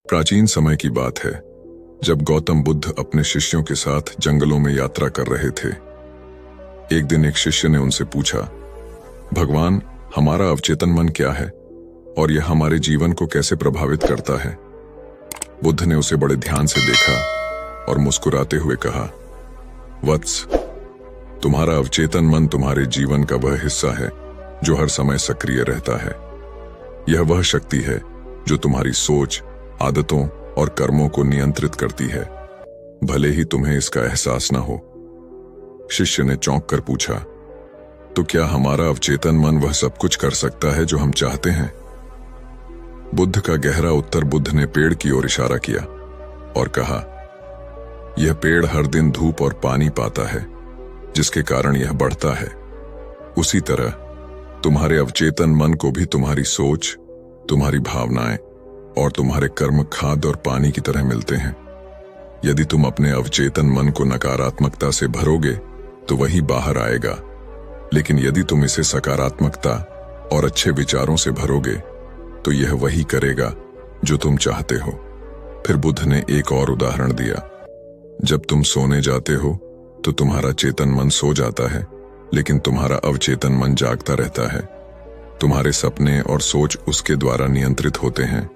प्राचीन समय की बात है, जब गौतम बुद्ध अपने शिष्यों के साथ जंगलों में यात्रा कर रहे थे। एक दिन एक शिष्य ने उनसे पूछा, भगवान, हमारा अवचेतन मन क्या है और यह हमारे जीवन को कैसे प्रभावित करता है? बुद्ध ने उसे बड़े ध्यान से देखा और मुस्कुराते हुए कहा, वत्स, तुम्हारा अवचेतन मन तुम्हारे जीवन का वह हिस्सा है जो हर समय सक्रिय रहता है। यह वह शक्ति है जो तुम्हारी सोच, आदतों और कर्मों को नियंत्रित करती है, भले ही तुम्हें इसका एहसास न हो। शिष्य ने चौंक कर पूछा, तो क्या हमारा अवचेतन मन वह सब कुछ कर सकता है जो हम चाहते हैं? बुद्ध का गहरा उत्तर बुद्ध ने पेड़ की ओर इशारा किया और कहा, यह पेड़ हर दिन धूप और पानी पाता है, जिसके कारण यह बढ़ता है। उसी तरह तुम्हारे अवचेतन मन को भी तुम्हारी सोच, तुम्हारी भावनाएं और तुम्हारे कर्म खाद और पानी की तरह मिलते हैं। यदि तुम अपने अवचेतन मन को नकारात्मकता से भरोगे तो वही बाहर आएगा, लेकिन यदि तुम इसे सकारात्मकता और अच्छे विचारों से भरोगे तो यह वही करेगा जो तुम चाहते हो। फिर बुद्ध ने एक और उदाहरण दिया, जब तुम सोने जाते हो तो तुम्हारा चेतन मन सो जाता है, लेकिन तुम्हारा अवचेतन मन जागता रहता है। तुम्हारे सपने और सोच उसके द्वारा नियंत्रित होते हैं।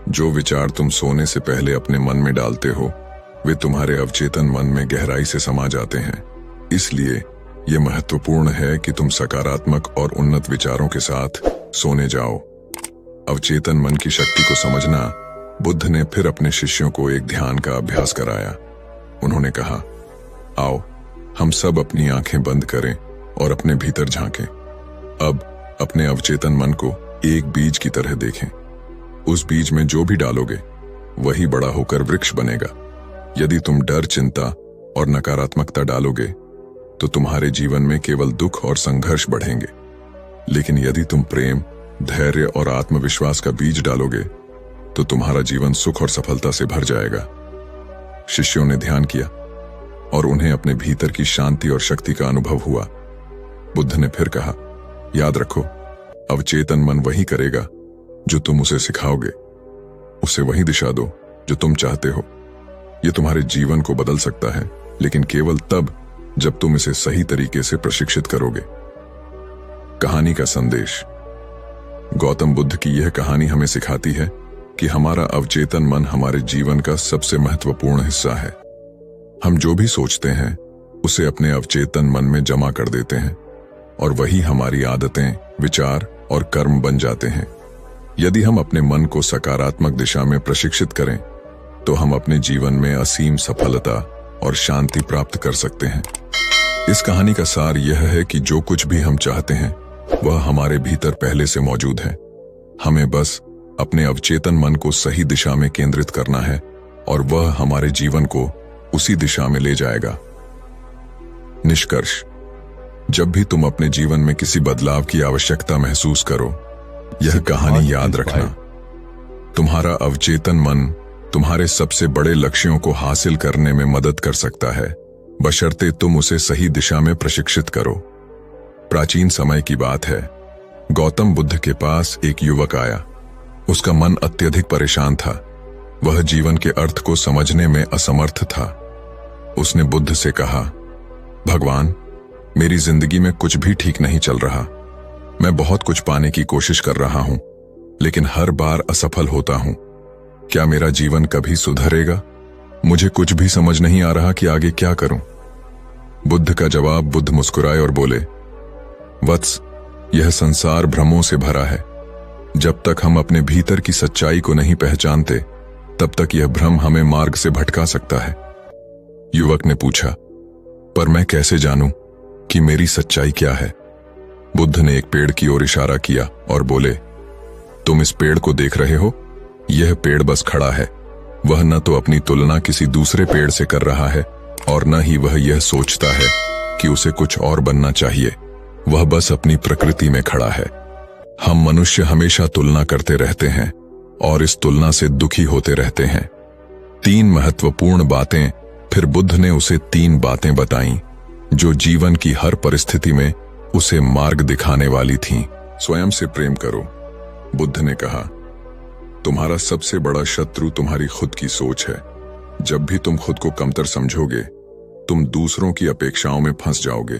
जो विचार तुम सोने से पहले अपने मन में डालते हो, वे तुम्हारे अवचेतन मन में गहराई से समा जाते हैं। इसलिए यह महत्वपूर्ण है कि तुम सकारात्मक और उन्नत विचारों के साथ सोने जाओ। अवचेतन मन की शक्ति को समझना, बुद्ध ने फिर अपने शिष्यों को एक ध्यान का अभ्यास कराया। उन्होंने कहा, आओ हम सब अपनी आंखें बंद करें और अपने भीतर झांकें। अब अपने अवचेतन मन को एक बीज की तरह देखें। उस बीज में जो भी डालोगे वही बड़ा होकर वृक्ष बनेगा। यदि तुम डर, चिंता और नकारात्मकता डालोगे तो तुम्हारे जीवन में केवल दुख और संघर्ष बढ़ेंगे, लेकिन यदि तुम प्रेम, धैर्य और आत्मविश्वास का बीज डालोगे तो तुम्हारा जीवन सुख और सफलता से भर जाएगा। शिष्यों ने ध्यान किया और उन्हें अपने भीतर की शांति और शक्ति का अनुभव हुआ। बुद्ध ने फिर कहा, याद रखो, अवचेतन मन वही करेगा जो तुम उसे सिखाओगे। उसे वही दिशा दो जो तुम चाहते हो। यह तुम्हारे जीवन को बदल सकता है, लेकिन केवल तब जब तुम इसे सही तरीके से प्रशिक्षित करोगे। कहानी का संदेश। गौतम बुद्ध की यह कहानी हमें सिखाती है कि हमारा अवचेतन मन हमारे जीवन का सबसे महत्वपूर्ण हिस्सा है। हम जो भी सोचते हैं उसे अपने अवचेतन मन में जमा कर देते हैं और वही हमारी आदतें, विचार और कर्म बन जाते हैं। यदि हम अपने मन को सकारात्मक दिशा में प्रशिक्षित करें तो हम अपने जीवन में असीम सफलता और शांति प्राप्त कर सकते हैं। इस कहानी का सार यह है कि जो कुछ भी हम चाहते हैं वह हमारे भीतर पहले से मौजूद है। हमें बस अपने अवचेतन मन को सही दिशा में केंद्रित करना है और वह हमारे जीवन को उसी दिशा में ले जाएगा। निष्कर्ष, जब भी तुम अपने जीवन में किसी बदलाव की आवश्यकता महसूस करो, यह कहानी याद रखना। तुम्हारा अवचेतन मन तुम्हारे सबसे बड़े लक्ष्यों को हासिल करने में मदद कर सकता है, बशर्ते तुम उसे सही दिशा में प्रशिक्षित करो। प्राचीन समय की बात है, गौतम बुद्ध के पास एक युवक आया। उसका मन अत्यधिक परेशान था। वह जीवन के अर्थ को समझने में असमर्थ था। उसने बुद्ध से कहा, भगवान, मेरी जिंदगी में कुछ भी ठीक नहीं चल रहा। मैं बहुत कुछ पाने की कोशिश कर रहा हूं, लेकिन हर बार असफल होता हूं। क्या मेरा जीवन कभी सुधरेगा? मुझे कुछ भी समझ नहीं आ रहा कि आगे क्या करूं। बुद्ध का जवाब। बुद्ध मुस्कुराए और बोले, वत्स, यह संसार भ्रमों से भरा है। जब तक हम अपने भीतर की सच्चाई को नहीं पहचानते, तब तक यह भ्रम हमें मार्ग से भटका सकता है। युवक ने पूछा, पर मैं कैसे जानूं कि मेरी सच्चाई क्या है? बुद्ध ने एक पेड़ की ओर इशारा किया और बोले, तुम इस पेड़ को देख रहे हो? यह पेड़ बस खड़ा है। वह न तो अपनी तुलना किसी दूसरे पेड़ से कर रहा है और न ही वह यह सोचता है कि उसे कुछ और बनना चाहिए। वह बस अपनी प्रकृति में खड़ा है। हम मनुष्य हमेशा तुलना करते रहते हैं और इस तुलना से दुखी होते रहते हैं। 3 महत्वपूर्ण बातें। फिर बुद्ध ने उसे 3 बातें बताईं जो जीवन की हर परिस्थिति में उसे मार्ग दिखाने वाली थीं। स्वयं से प्रेम करो, बुद्ध ने कहा। तुम्हारा सबसे बड़ा शत्रु तुम्हारी खुद की सोच है। जब भी तुम खुद को कमतर समझोगे, तुम दूसरों की अपेक्षाओं में फंस जाओगे।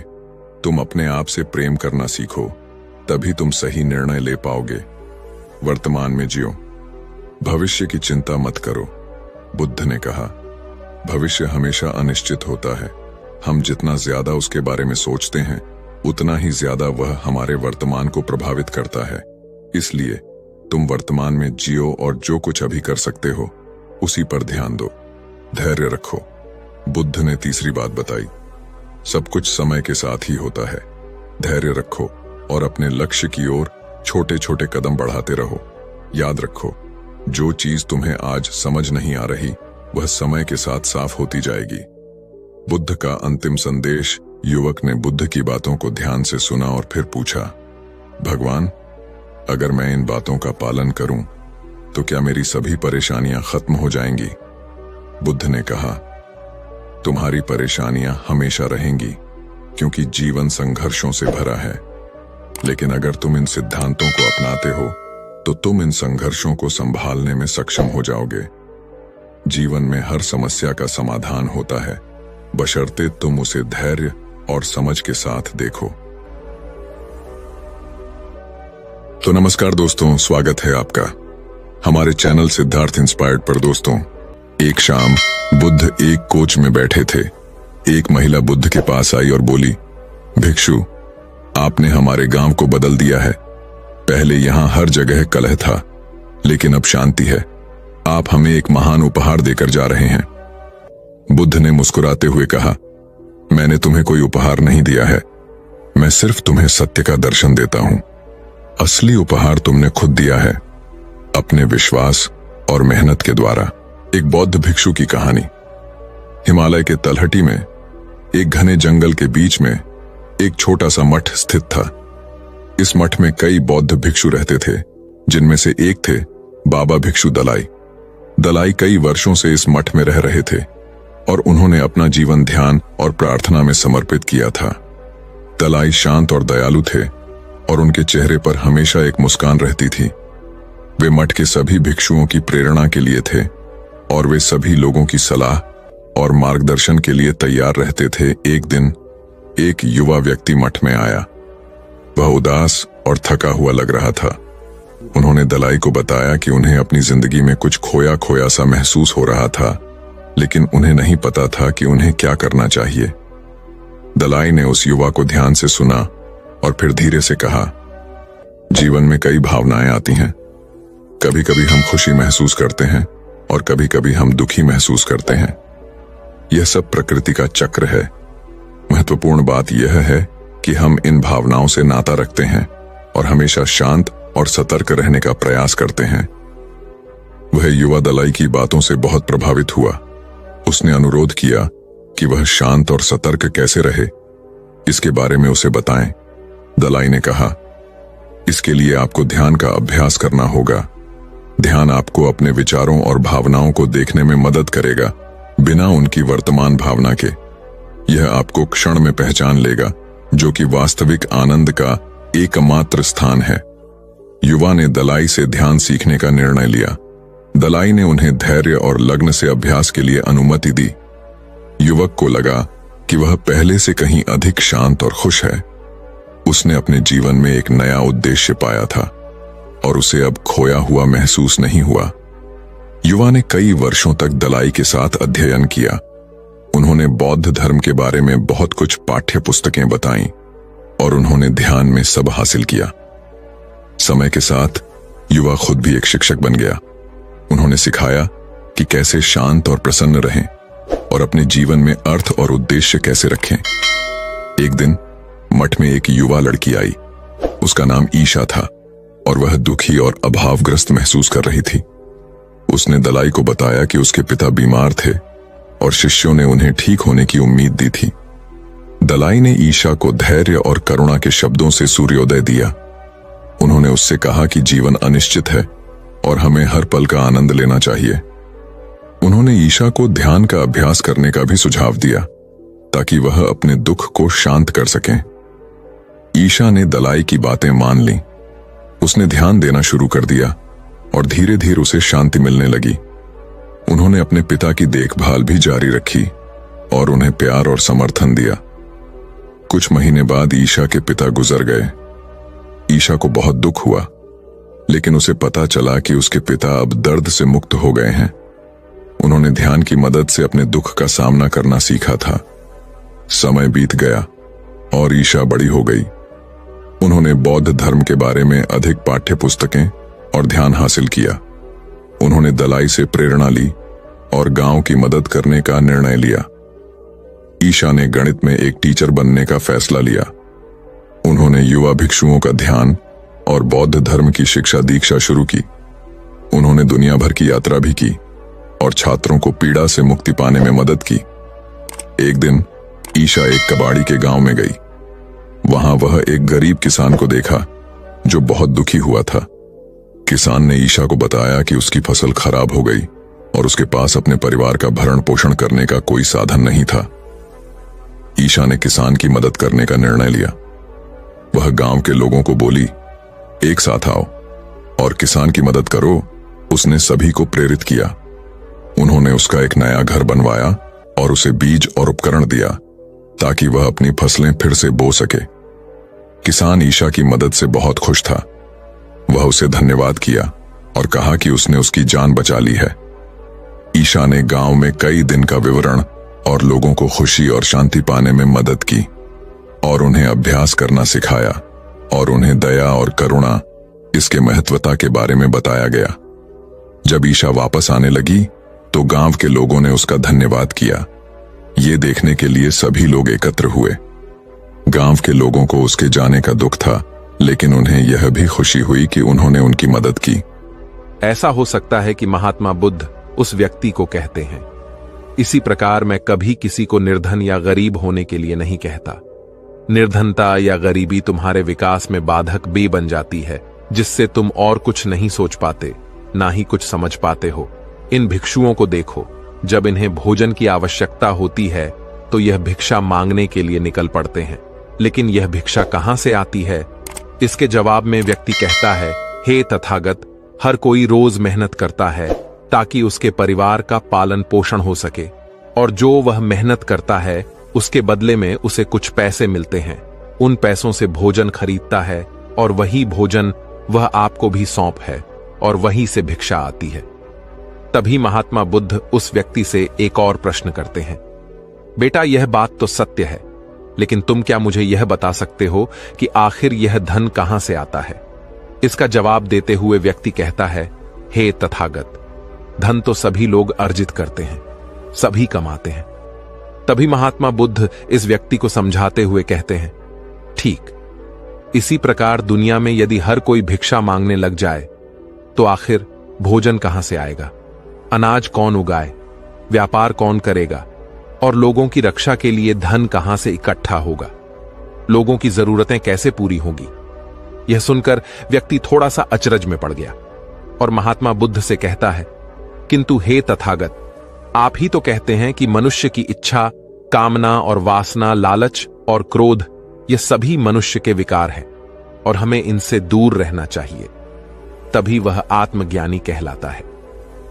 तुम अपने आप से प्रेम करना सीखो, तभी तुम सही निर्णय ले पाओगे। वर्तमान में जियो, भविष्य की चिंता मत करो। बुद्ध ने कहा, भविष्य हमेशा अनिश्चित होता है। हम जितना ज्यादा उसके बारे में सोचते हैं, उतना ही ज्यादा वह हमारे वर्तमान को प्रभावित करता है। इसलिए तुम वर्तमान में जियो और जो कुछ अभी कर सकते हो उसी पर ध्यान दो। धैर्य रखो। बुद्ध ने तीसरी बात बताई, सब कुछ समय के साथ ही होता है। धैर्य रखो और अपने लक्ष्य की ओर छोटे छोटे कदम बढ़ाते रहो। याद रखो, जो चीज तुम्हें आज समझ नहीं आ रही, वह समय के साथ साफ होती जाएगी। बुद्ध का अंतिम संदेश। युवक ने बुद्ध की बातों को ध्यान से सुना और फिर पूछा, भगवान, अगर मैं इन बातों का पालन करूं, तो क्या मेरी सभी परेशानियां खत्म हो जाएंगी? बुद्ध ने कहा, तुम्हारी परेशानियां हमेशा रहेंगी, क्योंकि जीवन संघर्षों से भरा है। लेकिन अगर तुम इन सिद्धांतों को अपनाते हो, तो तुम इन संघर्षों को संभालने में सक्षम हो जाओगे। जीवन में हर समस्या का समाधान होता है, बशर्ते तुम उसे धैर्य और समझ के साथ देखो। तो नमस्कार दोस्तों, स्वागत है आपका हमारे चैनल सिद्धार्थ इंस्पायर्ड पर। दोस्तों, एक शाम बुद्ध एक कोच में बैठे थे। एक महिला बुद्ध के पास आई और बोली, भिक्षु, आपने हमारे गांव को बदल दिया है। पहले यहां हर जगह कलह था, लेकिन अब शांति है। आप हमें एक महान उपहार देकर जा रहे हैं। बुद्ध ने मुस्कुराते हुए कहा, मैंने तुम्हें कोई उपहार नहीं दिया है, मैं सिर्फ तुम्हें सत्य का दर्शन देता हूं। असली उपहार तुमने खुद दिया है, अपने विश्वास और मेहनत के द्वारा। एक बौद्ध भिक्षु की कहानी। हिमालय के तलहटी में एक घने जंगल के बीच में एक छोटा सा मठ स्थित था। इस मठ में कई बौद्ध भिक्षु रहते थे, जिनमें से एक थे बाबा भिक्षु दलाई। दलाई कई वर्षों से इस मठ में रह रहे थे और उन्होंने अपना जीवन ध्यान और प्रार्थना में समर्पित किया था। दलाई शांत और दयालु थे और उनके चेहरे पर हमेशा एक मुस्कान रहती थी। वे मठ के सभी भिक्षुओं की प्रेरणा के लिए थे और वे सभी लोगों की सलाह और मार्गदर्शन के लिए तैयार रहते थे। एक दिन एक युवा व्यक्ति मठ में आया। वह उदास और थका हुआ लग रहा था। उन्होंने दलाई को बताया कि उन्हें अपनी जिंदगी में कुछ खोया खोया सा महसूस हो रहा था, लेकिन उन्हें नहीं पता था कि उन्हें क्या करना चाहिए। दलाई ने उस युवा को ध्यान से सुना और फिर धीरे से कहा, जीवन में कई भावनाएं आती हैं। कभी कभी हम खुशी महसूस करते हैं और कभी कभी हम दुखी महसूस करते हैं। यह सब प्रकृति का चक्र है। महत्वपूर्ण बात यह है कि हम इन भावनाओं से नाता रखते हैं और हमेशा शांत और सतर्क रहने का प्रयास करते हैं। वह युवा दलाई की बातों से बहुत प्रभावित हुआ। उसने अनुरोध किया कि वह शांत और सतर्क कैसे रहे, इसके बारे में उसे बताएं। दलाई ने कहा, इसके लिए आपको ध्यान का अभ्यास करना होगा। ध्यान आपको अपने विचारों और भावनाओं को देखने में मदद करेगा, बिना उनकी वर्तमान भावना के। यह आपको क्षण में पहचान लेगा, जो कि वास्तविक आनंद का एकमात्र स्थान है। युवा ने दलाई से ध्यान सीखने का निर्णय लिया। दलाई ने उन्हें धैर्य और लगन से अभ्यास के लिए अनुमति दी। युवक को लगा कि वह पहले से कहीं अधिक शांत और खुश है। उसने अपने जीवन में एक नया उद्देश्य पाया था और उसे अब खोया हुआ महसूस नहीं हुआ। युवा ने कई वर्षों तक दलाई के साथ अध्ययन किया। उन्होंने बौद्ध धर्म के बारे में बहुत कुछ पाठ्य पुस्तकें बताईं और उन्होंने ध्यान में सब हासिल किया। समय के साथ युवा खुद भी एक शिक्षक बन गया। उन्होंने सिखाया कि कैसे शांत और प्रसन्न रहें और अपने जीवन में अर्थ और उद्देश्य कैसे रखें। एक दिन मठ में एक युवा लड़की आई। उसका नाम ईशा था और वह दुखी और अभावग्रस्त महसूस कर रही थी। उसने दलाई को बताया कि उसके पिता बीमार थे और शिष्यों ने उन्हें ठीक होने की उम्मीद दी थी। दलाई ने ईशा को धैर्य और करुणा के शब्दों से सूर्योदय दिया। उन्होंने उससे कहा कि जीवन अनिश्चित है और हमें हर पल का आनंद लेना चाहिए। उन्होंने ईशा को ध्यान का अभ्यास करने का भी सुझाव दिया, ताकि वह अपने दुख को शांत कर सकें। ईशा ने दलाई की बातें मान लीं। उसने ध्यान देना शुरू कर दिया और धीरे धीरे उसे शांति मिलने लगी। उन्होंने अपने पिता की देखभाल भी जारी रखी और उन्हें प्यार और समर्थन दिया। कुछ महीने बाद ईशा के पिता गुजर गए। ईशा को बहुत दुख हुआ, लेकिन उसे पता चला कि उसके पिता अब दर्द से मुक्त हो गए हैं। उन्होंने ध्यान की मदद से अपने दुख का सामना करना सीखा था। समय बीत गया और ईशा बड़ी हो गई। उन्होंने बौद्ध धर्म के बारे में अधिक पाठ्य पुस्तकें और ध्यान हासिल किया। उन्होंने दलाई से प्रेरणा ली और गांव की मदद करने का निर्णय लिया। ईशा ने गणित में एक टीचर बनने का फैसला लिया। उन्होंने युवा भिक्षुओं का ध्यान और बौद्ध धर्म की शिक्षा दीक्षा शुरू की। उन्होंने दुनिया भर की यात्रा भी की और छात्रों को पीड़ा से मुक्ति पाने में मदद की। एक दिन ईशा एक कबाड़ी के गांव में गई। वहां वह एक गरीब किसान को देखा जो बहुत दुखी हुआ था। किसान ने ईशा को बताया कि उसकी फसल खराब हो गई और उसके पास अपने परिवार का भरण पोषण करने का कोई साधन नहीं था। ईशा ने किसान की मदद करने का निर्णय लिया। वह गांव के लोगों को बोली, एक साथ आओ और किसान की मदद करो। उसने सभी को प्रेरित किया। उन्होंने उसका एक नया घर बनवाया और उसे बीज और उपकरण दिया ताकि वह अपनी फसलें फिर से बो सके। किसान ईशा की मदद से बहुत खुश था। वह उसे धन्यवाद किया और कहा कि उसने उसकी जान बचा ली है। ईशा ने गांव में कई दिन का विवरण और लोगों को खुशी और शांति पाने में मदद की और उन्हें अभ्यास करना सिखाया और उन्हें दया और करुणा इसके महत्वता के बारे में बताया गया। जब ईशा वापस आने लगी तो गांव के लोगों ने उसका धन्यवाद किया। ये देखने के लिए सभी लोग एकत्र हुए। गांव के लोगों को उसके जाने का दुख था, लेकिन उन्हें यह भी खुशी हुई कि उन्होंने उनकी मदद की। ऐसा हो सकता है कि महात्मा बुद्ध उस व्यक्ति को कहते हैं, इसी प्रकार मैं कभी किसी को निर्धन या गरीब होने के लिए नहीं कहता। निर्धनता या गरीबी तुम्हारे विकास में बाधक बे बन जाती है, जिससे तुम और कुछ नहीं सोच पाते, ना ही कुछ समझ पाते हो। इन भिक्षुओं को देखो, जब इन्हें भोजन की आवश्यकता होती है तो यह भिक्षा मांगने के लिए निकल पड़ते हैं, लेकिन यह भिक्षा कहां से आती है? इसके जवाब में व्यक्ति कहता है, हे तथागत, हर कोई रोज मेहनत करता है ताकि उसके परिवार का पालन पोषण हो सके, और जो वह मेहनत करता है उसके बदले में उसे कुछ पैसे मिलते हैं। उन पैसों से भोजन खरीदता है और वही भोजन वह आपको भी सौंप है और वहीं से भिक्षा आती है। तभी महात्मा बुद्ध उस व्यक्ति से एक और प्रश्न करते हैं, बेटा यह बात तो सत्य है, लेकिन तुम क्या मुझे यह बता सकते हो कि आखिर यह धन कहां से आता है? इसका जवाब देते हुए व्यक्ति कहता है, हे तथागत, धन तो सभी लोग अर्जित करते हैं, सभी कमाते हैं। तभी महात्मा बुद्ध इस व्यक्ति को समझाते हुए कहते हैं, ठीक इसी प्रकार दुनिया में यदि हर कोई भिक्षा मांगने लग जाए तो आखिर भोजन कहां से आएगा? अनाज कौन उगाए? व्यापार कौन करेगा? और लोगों की रक्षा के लिए धन कहां से इकट्ठा होगा? लोगों की जरूरतें कैसे पूरी होंगी? यह सुनकर व्यक्ति थोड़ा सा अचरज में पड़ गया और महात्मा बुद्ध से कहता है, किंतु हे तथागत, आप ही तो कहते हैं कि मनुष्य की इच्छा, कामना और वासना, लालच और क्रोध ये सभी मनुष्य के विकार हैं और हमें इनसे दूर रहना चाहिए, तभी वह आत्मज्ञानी कहलाता है।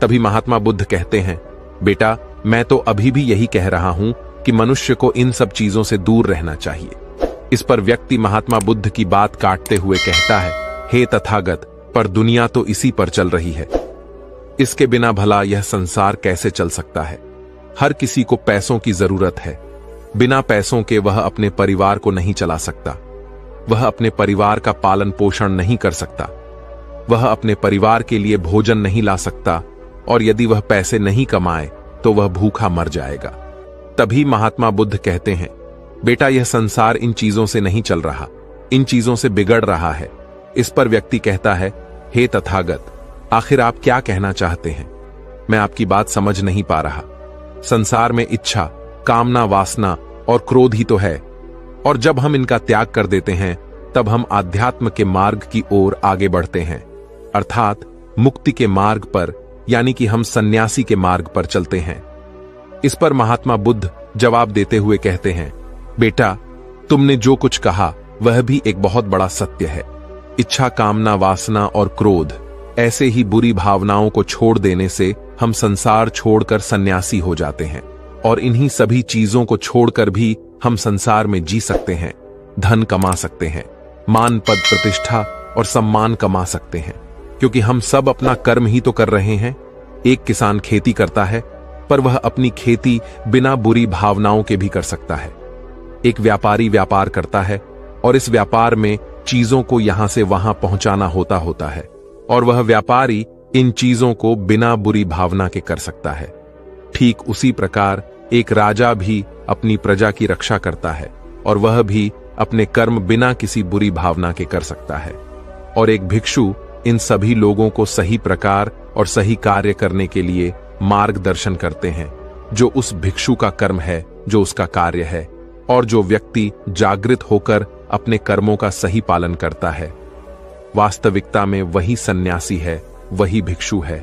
तभी महात्मा बुद्ध कहते हैं, बेटा मैं तो अभी भी यही कह रहा हूं कि मनुष्य को इन सब चीजों से दूर रहना चाहिए। इस पर व्यक्ति महात्मा बुद्ध की बात काटते हुए कहता है, हे तथागत, पर दुनिया तो इसी पर चल रही है। इसके बिना भला यह संसार कैसे चल सकता है? हर किसी को पैसों की जरूरत है। बिना पैसों के वह अपने परिवार को नहीं चला सकता। वह अपने परिवार का पालन पोषण नहीं कर सकता। वह अपने परिवार के लिए भोजन नहीं ला सकता, और यदि वह पैसे नहीं कमाए तो वह भूखा मर जाएगा। तभी महात्मा बुद्ध कहते हैं, बेटा यह संसार इन चीजों से नहीं चल रहा, इन चीजों से बिगड़ रहा है। इस पर व्यक्ति कहता है, हे तथागत, आखिर आप क्या कहना चाहते हैं? मैं आपकी बात समझ नहीं पा रहा। संसार में इच्छा, कामना, वासना और क्रोध ही तो है, और जब हम इनका त्याग कर देते हैं तब हम आध्यात्म के मार्ग की ओर आगे बढ़ते हैं, अर्थात मुक्ति के मार्ग पर, यानी कि हम सन्यासी के मार्ग पर चलते हैं। इस पर महात्मा बुद्ध जवाब देते हुए कहते हैं, बेटा तुमने जो कुछ कहा वह भी एक बहुत बड़ा सत्य है। इच्छा, कामना, वासना और क्रोध ऐसे ही बुरी भावनाओं को छोड़ देने से हम संसार छोड़कर सन्यासी हो जाते हैं, और इन्हीं सभी चीजों को छोड़कर भी हम संसार में जी सकते हैं, धन कमा सकते हैं, मान पद प्रतिष्ठा और सम्मान कमा सकते हैं, क्योंकि हम सब अपना कर्म ही तो कर रहे हैं। एक किसान खेती करता है, पर वह अपनी खेती बिना बुरी भावनाओं के भी कर सकता है। एक व्यापारी व्यापार करता है, और इस व्यापार में चीजों को यहां से वहां पहुंचाना होता है, और वह व्यापारी इन चीजों को बिना बुरी भावना के कर सकता है। ठीक उसी प्रकार एक राजा भी अपनी प्रजा की रक्षा करता है, और वह भी अपने कर्म बिना किसी बुरी भावना के कर सकता है। और एक भिक्षु इन सभी लोगों को सही प्रकार और सही कार्य करने के लिए मार्गदर्शन करते हैं, जो उस भिक्षु का कर्म है, जो उसका कार्य है। और जो व्यक्ति जागृत होकर अपने कर्मों का सही पालन करता है, वास्तविकता में वही सन्यासी है, वही भिक्षु है,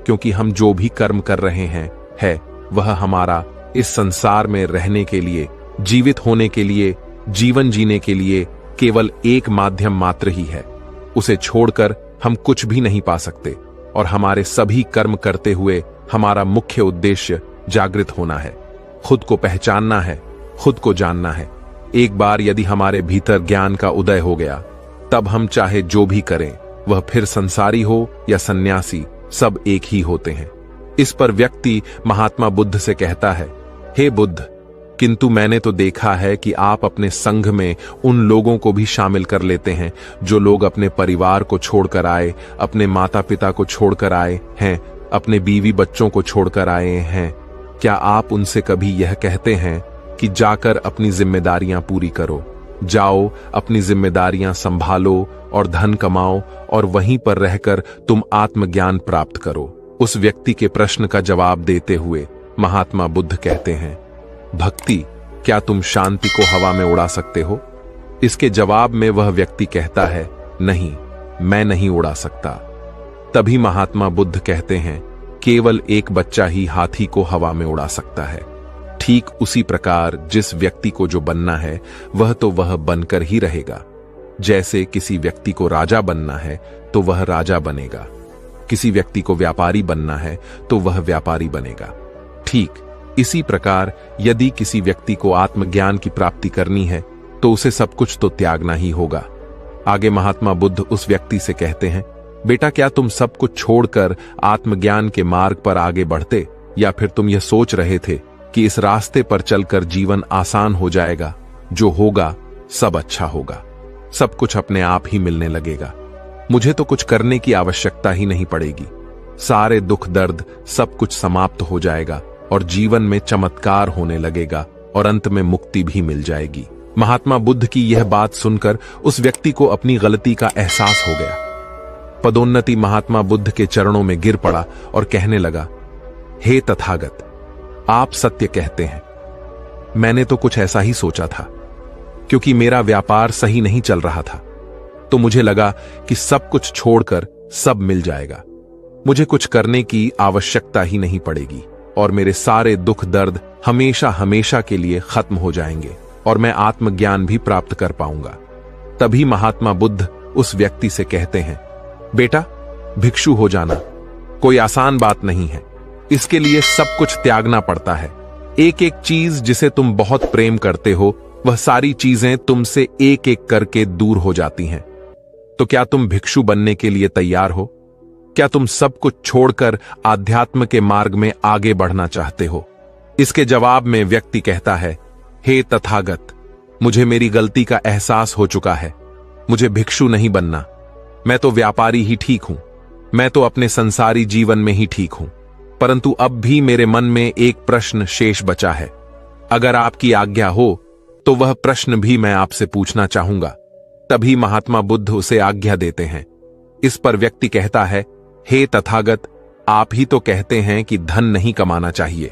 क्योंकि हम जो भी कर्म कर रहे हैं वह हमारा इस संसार में रहने के लिए, जीवित होने के लिए, जीवन जीने के लिए केवल एक माध्यम मात्र ही है। उसे छोड़कर हम कुछ भी नहीं पा सकते, और हमारे सभी कर्म करते हुए हमारा मुख्य उद्देश्य जागृत होना है, खुद को पहचानना है, खुद को जानना है। एक बार यदि हमारे भीतर ज्ञान का उदय हो गया, तब हम चाहे जो भी करें, वह फिर संसारी हो या सन्यासी, सब एक ही होते हैं। इस पर व्यक्ति महात्मा बुद्ध से कहता है, हे बुद्ध, किंतु मैंने तो देखा है कि आप अपने संघ में उन लोगों को भी शामिल कर लेते हैं जो लोग अपने परिवार को छोड़कर आए, अपने माता पिता को छोड़कर आए हैं, अपने बीवी बच्चों को छोड़कर आए हैं। क्या आप उनसे कभी यह कहते हैं कि जाकर अपनी जिम्मेदारियां पूरी करो, जाओ अपनी जिम्मेदारियां संभालो और धन कमाओ, और वहीं पर रहकर तुम आत्मज्ञान प्राप्त करो? उस व्यक्ति के प्रश्न का जवाब देते हुए महात्मा बुद्ध कहते हैं, भक्ति, क्या तुम शांति को हवा में उड़ा सकते हो? इसके जवाब में वह व्यक्ति कहता है, नहीं, मैं नहीं उड़ा सकता। तभी महात्मा बुद्ध कहते हैं, केवल एक बच्चा ही हाथी को हवा में उड़ा सकता है। ठीक उसी प्रकार जिस व्यक्ति को जो बनना है वह बनकर ही रहेगा। जैसे किसी व्यक्ति को राजा बनना है तो वह राजा बनेगा, किसी व्यक्ति को व्यापारी बनना है तो वह व्यापारी बनेगा। ठीक इसी प्रकार यदि किसी व्यक्ति को आत्मज्ञान की प्राप्ति करनी है तो उसे सब कुछ तो त्यागना ही होगा। आगे महात्मा बुद्ध उस व्यक्ति से कहते हैं, बेटा, क्या तुम सब कुछ छोड़कर आत्मज्ञान के मार्ग पर आगे बढ़ते, या फिर तुम यह सोच रहे थे कि इस रास्ते पर चलकर जीवन आसान हो जाएगा, जो होगा सब अच्छा होगा, सब कुछ अपने आप ही मिलने लगेगा, मुझे तो कुछ करने की आवश्यकता ही नहीं पड़ेगी, सारे दुख दर्द सब कुछ समाप्त हो जाएगा और जीवन में चमत्कार होने लगेगा और अंत में मुक्ति भी मिल जाएगी। महात्मा बुद्ध की यह बात सुनकर उस व्यक्ति को अपनी गलती का एहसास हो गया। पदोन्नति महात्मा बुद्ध के चरणों में गिर पड़ा और कहने लगा, हे तथागत, आप सत्य कहते हैं। मैंने तो कुछ ऐसा ही सोचा था, क्योंकि मेरा व्यापार सही नहीं चल रहा था, तो मुझे लगा कि सब कुछ छोड़कर सब मिल जाएगा, मुझे कुछ करने की आवश्यकता ही नहीं पड़ेगी और मेरे सारे दुख दर्द हमेशा हमेशा के लिए खत्म हो जाएंगे और मैं आत्मज्ञान भी प्राप्त कर पाऊंगा। तभी महात्मा बुद्ध उस व्यक्ति से कहते हैं, बेटा, भिक्षु हो जाना कोई आसान बात नहीं है, इसके लिए सब कुछ त्यागना पड़ता है। एक एक चीज जिसे तुम बहुत प्रेम करते हो, वह सारी चीजें तुमसे एक एक करके दूर हो जाती हैं। तो क्या तुम भिक्षु बनने के लिए तैयार हो? क्या तुम सब कुछ छोड़कर आध्यात्म के मार्ग में आगे बढ़ना चाहते हो? इसके जवाब में व्यक्ति कहता है, हे तथागत, मुझे मेरी गलती का एहसास हो चुका है, मुझे भिक्षु नहीं बनना, मैं तो व्यापारी ही ठीक हूं, मैं तो अपने संसारी जीवन में ही ठीक हूं, परंतु अब भी मेरे मन में एक प्रश्न शेष बचा है। अगर आपकी आज्ञा हो तो वह प्रश्न भी मैं आपसे पूछना चाहूंगा। तभी महात्मा बुद्ध उसे आज्ञा देते हैं। इस पर व्यक्ति कहता है, हे तथागत, आप ही तो कहते हैं कि धन नहीं कमाना चाहिए,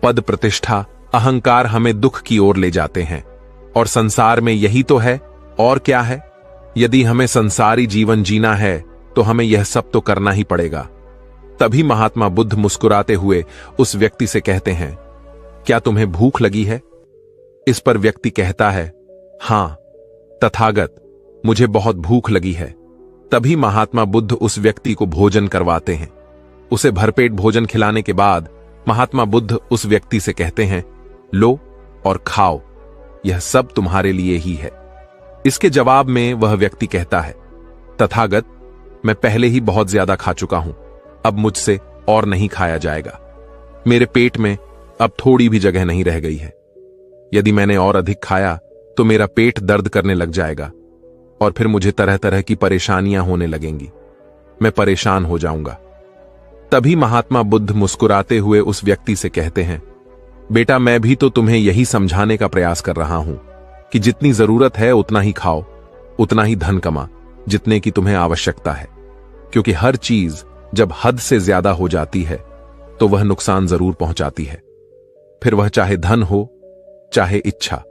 पद प्रतिष्ठा अहंकार हमें दुख की ओर ले जाते हैं, और संसार में यही तो है, और क्या है? यदि हमें संसारी जीवन जीना है तो हमें यह सब तो करना ही पड़ेगा। तभी महात्मा बुद्ध मुस्कुराते हुए उस व्यक्ति से कहते हैं, क्या तुम्हें भूख लगी है? इस पर व्यक्ति कहता है, हां तथागत, मुझे बहुत भूख लगी है। तभी महात्मा बुद्ध उस व्यक्ति को भोजन करवाते हैं। उसे भरपेट भोजन खिलाने के बाद महात्मा बुद्ध उस व्यक्ति से कहते हैं, लो और खाओ, यह सब तुम्हारे लिए ही है। इसके जवाब में वह व्यक्ति कहता है, तथागत, मैं पहले ही बहुत ज्यादा खा चुका हूं, अब मुझसे और नहीं खाया जाएगा। मेरे पेट में अब थोड़ी भी जगह नहीं रह गई है। यदि मैंने और अधिक खाया तो मेरा पेट दर्द करने लग जाएगा और फिर मुझे तरह तरह की परेशानियां होने लगेंगी। मैं परेशान हो जाऊंगा। तभी महात्मा बुद्ध मुस्कुराते हुए उस व्यक्ति से कहते हैं, बेटा, मैं भी तो तुम्हें यही समझाने का प्रयास कर रहा हूं कि जितनी जरूरत है उतना ही खाओ, उतना ही धन कमा जितने की तुम्हें आवश्यकता है, क्योंकि हर चीज जब हद से ज्यादा हो जाती है तो वह नुकसान जरूर पहुंचाती है। फिर वह चाहे धन हो, चाहे इच्छा,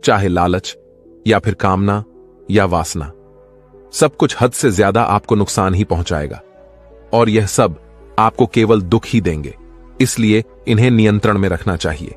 चाहे लालच, या फिर कामना या वासना, सब कुछ हद से ज्यादा आपको नुकसान ही पहुंचाएगा और यह सब आपको केवल दुख ही देंगे। इसलिए इन्हें नियंत्रण में रखना चाहिए।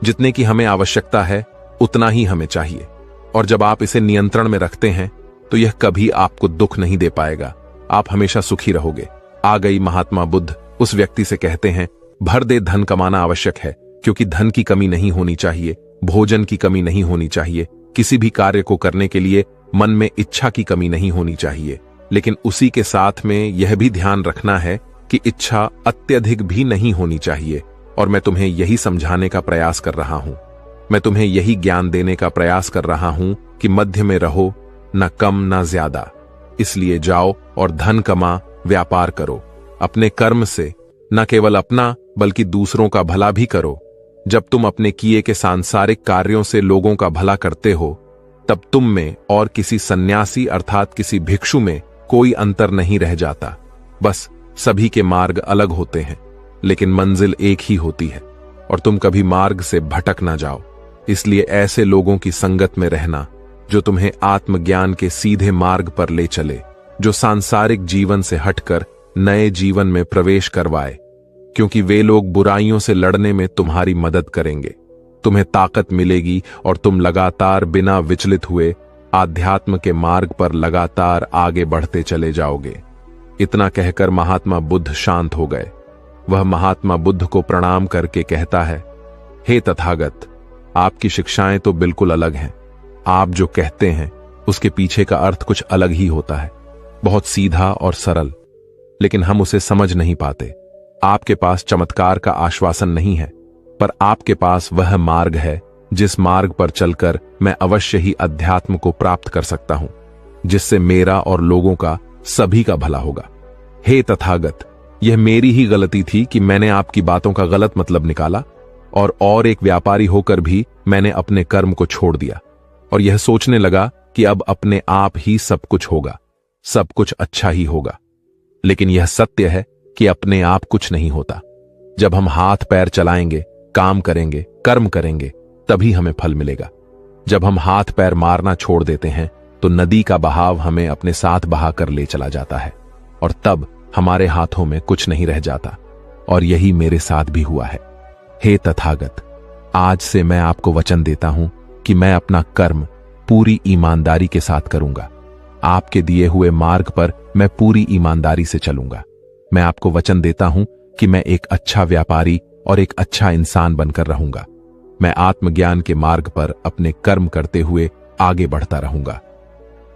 जितने की हमें आवश्यकता है उतना ही हमें चाहिए, और जब आप इसे नियंत्रण में रखते हैं तो यह कभी आपको दुख नहीं दे पाएगा। आप हमेशा सुखी रहोगे। आ गई महात्मा बुद्ध उस व्यक्ति से कहते हैं, भर दे धन कमाना आवश्यक है, क्योंकि धन की कमी नहीं होनी चाहिए, भोजन की कमी नहीं होनी चाहिए, किसी भी कार्य को करने के लिए मन में इच्छा की कमी नहीं होनी चाहिए। लेकिन उसी के साथ में यह भी ध्यान रखना है कि इच्छा अत्यधिक भी नहीं होनी चाहिए। और मैं तुम्हें यही समझाने का प्रयास कर रहा हूं, मैं तुम्हें यही ज्ञान देने का प्रयास कर रहा हूं कि मध्य में रहो, न कम न ज्यादा। इसलिए जाओ और धन कमा, व्यापार करो, अपने कर्म से न केवल अपना बल्कि दूसरों का भला भी करो। जब तुम अपने किए के सांसारिक कार्यों से लोगों का भला करते हो, तब तुम में और किसी सन्यासी अर्थात किसी भिक्षु में कोई अंतर नहीं रह जाता। बस सभी के मार्ग अलग होते हैं, लेकिन मंजिल एक ही होती है, और तुम कभी मार्ग से भटक ना जाओ। इसलिए ऐसे लोगों की संगत में रहना जो तुम्हें आत्मज्ञान के सीधे मार्ग पर ले चले, जो सांसारिक जीवन से हटकर नए जीवन में प्रवेश करवाए, क्योंकि वे लोग बुराइयों से लड़ने में तुम्हारी मदद करेंगे। तुम्हें ताकत मिलेगी और तुम लगातार बिना विचलित हुए आध्यात्म के मार्ग पर लगातार आगे बढ़ते चले जाओगे। इतना कहकर महात्मा बुद्ध शांत हो गए। वह महात्मा बुद्ध को प्रणाम करके कहता है, हे तथागत, आपकी शिक्षाएं तो बिल्कुल अलग हैं। आप जो कहते हैं उसके पीछे का अर्थ कुछ अलग ही होता है, बहुत सीधा और सरल, लेकिन हम उसे समझ नहीं पाते। आपके पास चमत्कार का आश्वासन नहीं है, पर आपके पास वह मार्ग है जिस मार्ग पर चलकर मैं अवश्य ही अध्यात्म को प्राप्त कर सकता हूं, जिससे मेरा और लोगों का सभी का भला होगा। हे तथागत, यह मेरी ही गलती थी कि मैंने आपकी बातों का गलत मतलब निकाला और एक व्यापारी होकर भी मैंने अपने कर्म को छोड़ दिया और यह सोचने लगा कि अब अपने आप ही सब कुछ होगा, सब कुछ अच्छा ही होगा। लेकिन यह सत्य है कि अपने आप कुछ नहीं होता। जब हम हाथ पैर चलाएंगे, काम करेंगे, कर्म करेंगे, तभी हमें फल मिलेगा। जब हम हाथ पैर मारना छोड़ देते हैं तो नदी का बहाव हमें अपने साथ बहाकर ले चला जाता है और तब हमारे हाथों में कुछ नहीं रह जाता। और यही मेरे साथ भी हुआ है। हे तथागत, आज से मैं आपको वचन देता हूं कि मैं अपना कर्म पूरी ईमानदारी के साथ करूंगा। आपके दिए हुए मार्ग पर मैं पूरी ईमानदारी से चलूंगा। मैं आपको वचन देता हूं कि मैं एक अच्छा व्यापारी और एक अच्छा इंसान बनकर रहूंगा। मैं आत्मज्ञान के मार्ग पर अपने कर्म करते हुए आगे बढ़ता रहूंगा।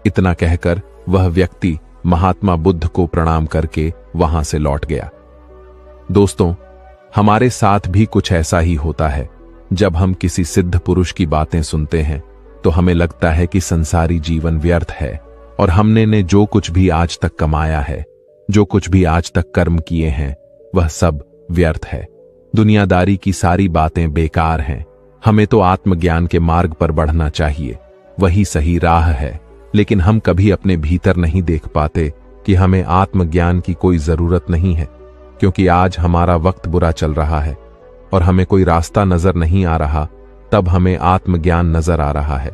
इतना कहकर वह व्यक्ति महात्मा बुद्ध को प्रणाम करके वहां से लौट गया। दोस्तों, हमारे साथ भी कुछ ऐसा ही होता है। जब हम किसी सिद्ध पुरुष की बातें सुनते हैं तो हमें लगता है कि संसारी जीवन व्यर्थ है और हमने ने जो कुछ भी आज तक कमाया है, जो कुछ भी आज तक कर्म किए हैं, वह सब व्यर्थ है। दुनियादारी की सारी बातें बेकार हैं। हमें तो आत्मज्ञान के मार्ग पर बढ़ना चाहिए, वही सही राह है। लेकिन हम कभी अपने भीतर नहीं देख पाते कि हमें आत्मज्ञान की कोई जरूरत नहीं है, क्योंकि आज हमारा वक्त बुरा चल रहा है और हमें कोई रास्ता नजर नहीं आ रहा। तब हमें आत्मज्ञान नजर आ रहा है,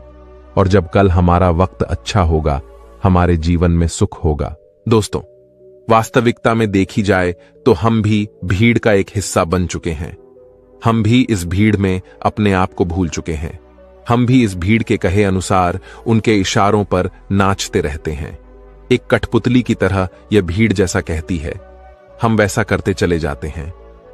और जब कल हमारा वक्त अच्छा होगा, हमारे जीवन में सुख होगा। दोस्तों, वास्तविकता में देखी जाए तो हम भी भीड़ का एक हिस्सा बन चुके हैं। हम भी इस भीड़ में अपने आप को भूल चुके हैं। हम भी इस भीड़ के कहे अनुसार उनके इशारों पर नाचते रहते हैं। एक कठपुतली की तरह यह भीड़ जैसा कहती है, हम वैसा करते चले जाते हैं।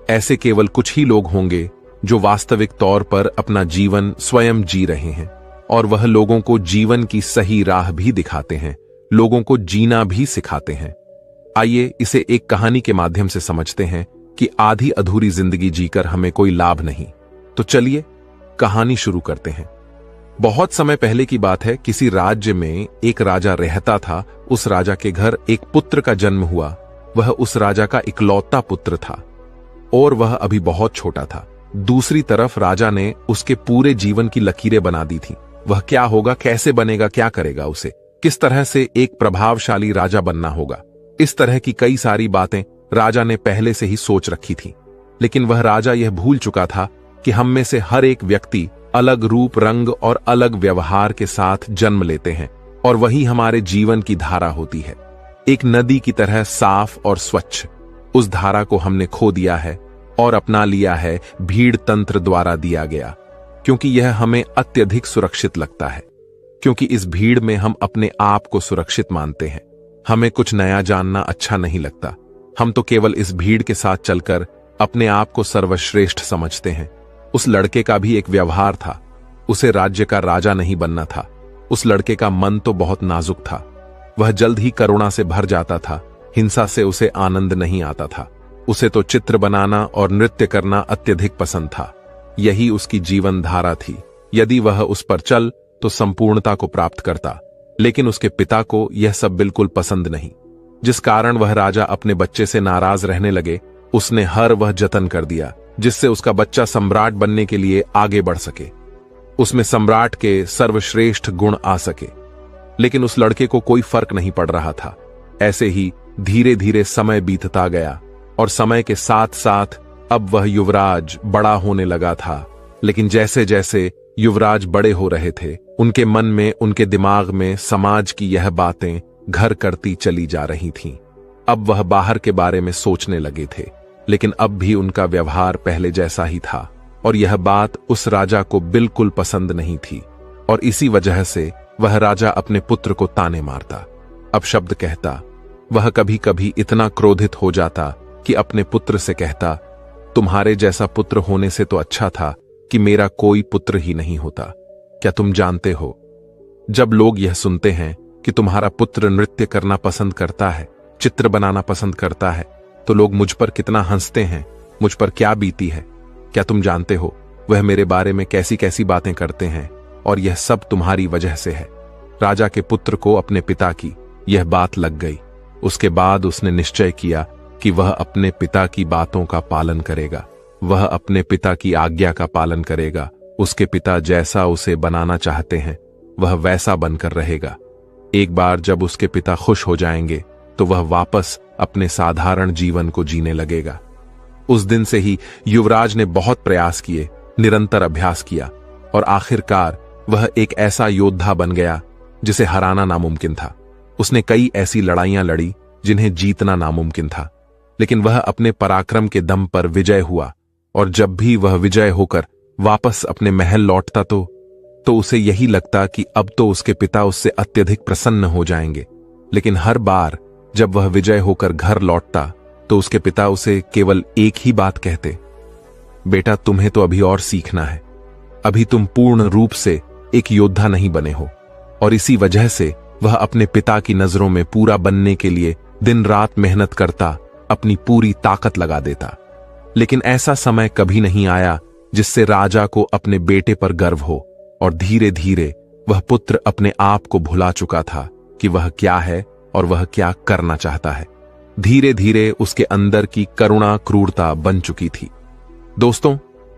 ऐसे केवल कुछ ही लोग होंगे जो वास्तविक तौर पर अपना जीवन स्वयं जी रहे हैं, और वह लोगों को जीवन की सही राह भी दिखाते हैं, लोगों को जीना भी सिखाते हैं। आइए इसे एक कहानी के माध्यम से समझते हैं कि आधी अधूरी जिंदगी जीकर हमें कोई लाभ नहीं। तो चलिए कहानी शुरू करते हैं। बहुत समय पहले की बात है। किसी राज्य में एक राजा रहता था। उस राजा के घर एक पुत्र का जन्म हुआ। वह उस राजा का इकलौता पुत्र था और वह अभी बहुत छोटा था। दूसरी तरफ राजा ने उसके पूरे जीवन की लकीरें बना दी थी। वह क्या होगा, कैसे बनेगा, क्या करेगा, उसे किस तरह से एक प्रभावशाली राजा बनना होगा, इस तरह की कई सारी बातें राजा ने पहले से ही सोच रखी थी। लेकिन वह राजा यह भूल चुका था कि हम में से हर एक व्यक्ति अलग रूप, रंग और अलग व्यवहार के साथ जन्म लेते हैं, और वही हमारे जीवन की धारा होती है, एक नदी की तरह साफ और स्वच्छ। उस धारा को हमने खो दिया है और अपना लिया है भीड़ तंत्र द्वारा दिया गया, क्योंकि यह हमें अत्यधिक सुरक्षित लगता है। क्योंकि इस भीड़ में हम अपने आप को सुरक्षित मानते हैं। हमें कुछ नया जानना अच्छा नहीं लगता। हम तो केवल इस भीड़ के साथ चलकर अपने आप को सर्वश्रेष्ठ समझते हैं। उस लड़के का भी एक व्यवहार था। उसे राज्य का राजा नहीं बनना था। उस लड़के का मन तो बहुत नाजुक था। वह जल्द ही करुणा से भर जाता था। हिंसा से उसे आनंद नहीं आता था। उसे तो चित्र बनाना और नृत्य करना अत्यधिक पसंद था। यही उसकी जीवन धारा थी। यदि वह उस पर चल तो संपूर्णता को प्राप्त करता। लेकिन उसके पिता को यह सब बिल्कुल पसंद नहीं, जिस कारण वह राजा अपने बच्चे से नाराज रहने लगे। उसने हर वह जतन कर दिया जिससे उसका बच्चा सम्राट बनने के लिए आगे बढ़ सके, उसमें सम्राट के सर्वश्रेष्ठ गुण आ सके। लेकिन उस लड़के को कोई फर्क नहीं पड़ रहा था। ऐसे ही धीरे धीरे समय बीतता गया और समय के साथ साथ अब वह युवराज बड़ा होने लगा था। लेकिन जैसे जैसे युवराज बड़े हो रहे थे, उनके मन में, उनके दिमाग में समाज की यह बातें घर करती चली जा रही थीं। अब वह बाहर के बारे में सोचने लगे थे, लेकिन अब भी उनका व्यवहार पहले जैसा ही था, और यह बात उस राजा को बिल्कुल पसंद नहीं थी। और इसी वजह से वह राजा अपने पुत्र को ताने मारता, अपशब्द कहता। वह कभी कभी इतना क्रोधित हो जाता कि अपने पुत्र से कहता, तुम्हारे जैसा पुत्र होने से तो अच्छा था कि मेरा कोई पुत्र ही नहीं होता। क्या तुम जानते हो, जब लोग यह सुनते हैं कि तुम्हारा पुत्र नृत्य करना पसंद करता है, चित्र बनाना पसंद करता है, तो लोग मुझ पर कितना हंसते हैं, मुझ पर क्या बीती है। क्या तुम जानते हो वह मेरे बारे में कैसी कैसी बातें करते हैं, और यह सब तुम्हारी वजह से है। राजा के पुत्र को अपने पिता की यह बात लग गई। उसके बाद उसने निश्चय किया कि वह अपने पिता की बातों का पालन करेगा। वह अपने पिता की आज्ञा का पालन करेगा। उसके पिता जैसा उसे बनाना चाहते हैं वह वैसा बनकर रहेगा। एक बार जब उसके पिता खुश हो जाएंगे तो वह वापस अपने साधारण जीवन को जीने लगेगा। उस दिन से ही युवराज ने बहुत प्रयास किए, निरंतर अभ्यास किया, और आखिरकार वह एक ऐसा योद्धा बन गया जिसे हराना नामुमकिन था। उसने कई ऐसी लड़ाइयां लड़ी जिन्हें जीतना नामुमकिन था, लेकिन वह अपने पराक्रम के दम पर विजय हुआ। और जब भी वह विजय होकर वापस अपने महल लौटता तो उसे यही लगता कि अब तो उसके पिता उससे अत्यधिक प्रसन्न हो जाएंगे। लेकिन हर बार जब वह विजय होकर घर लौटता तो उसके पिता उसे केवल एक ही बात कहते, बेटा तुम्हें तो अभी और सीखना है, अभी तुम पूर्ण रूप से एक योद्धा नहीं बने हो। और इसी वजह से वह अपने पिता की नजरों में पूरा बनने के लिए दिन रात मेहनत करता, अपनी पूरी ताकत लगा देता। लेकिन ऐसा समय कभी नहीं आया जिससे राजा को अपने बेटे पर गर्व हो, और धीरे धीरे वह पुत्र अपने आप को भुला चुका था कि वह क्या है और वह क्या करना चाहता है। धीरे धीरे उसके अंदर की करुणा क्रूरता बन चुकी थी। दोस्तों,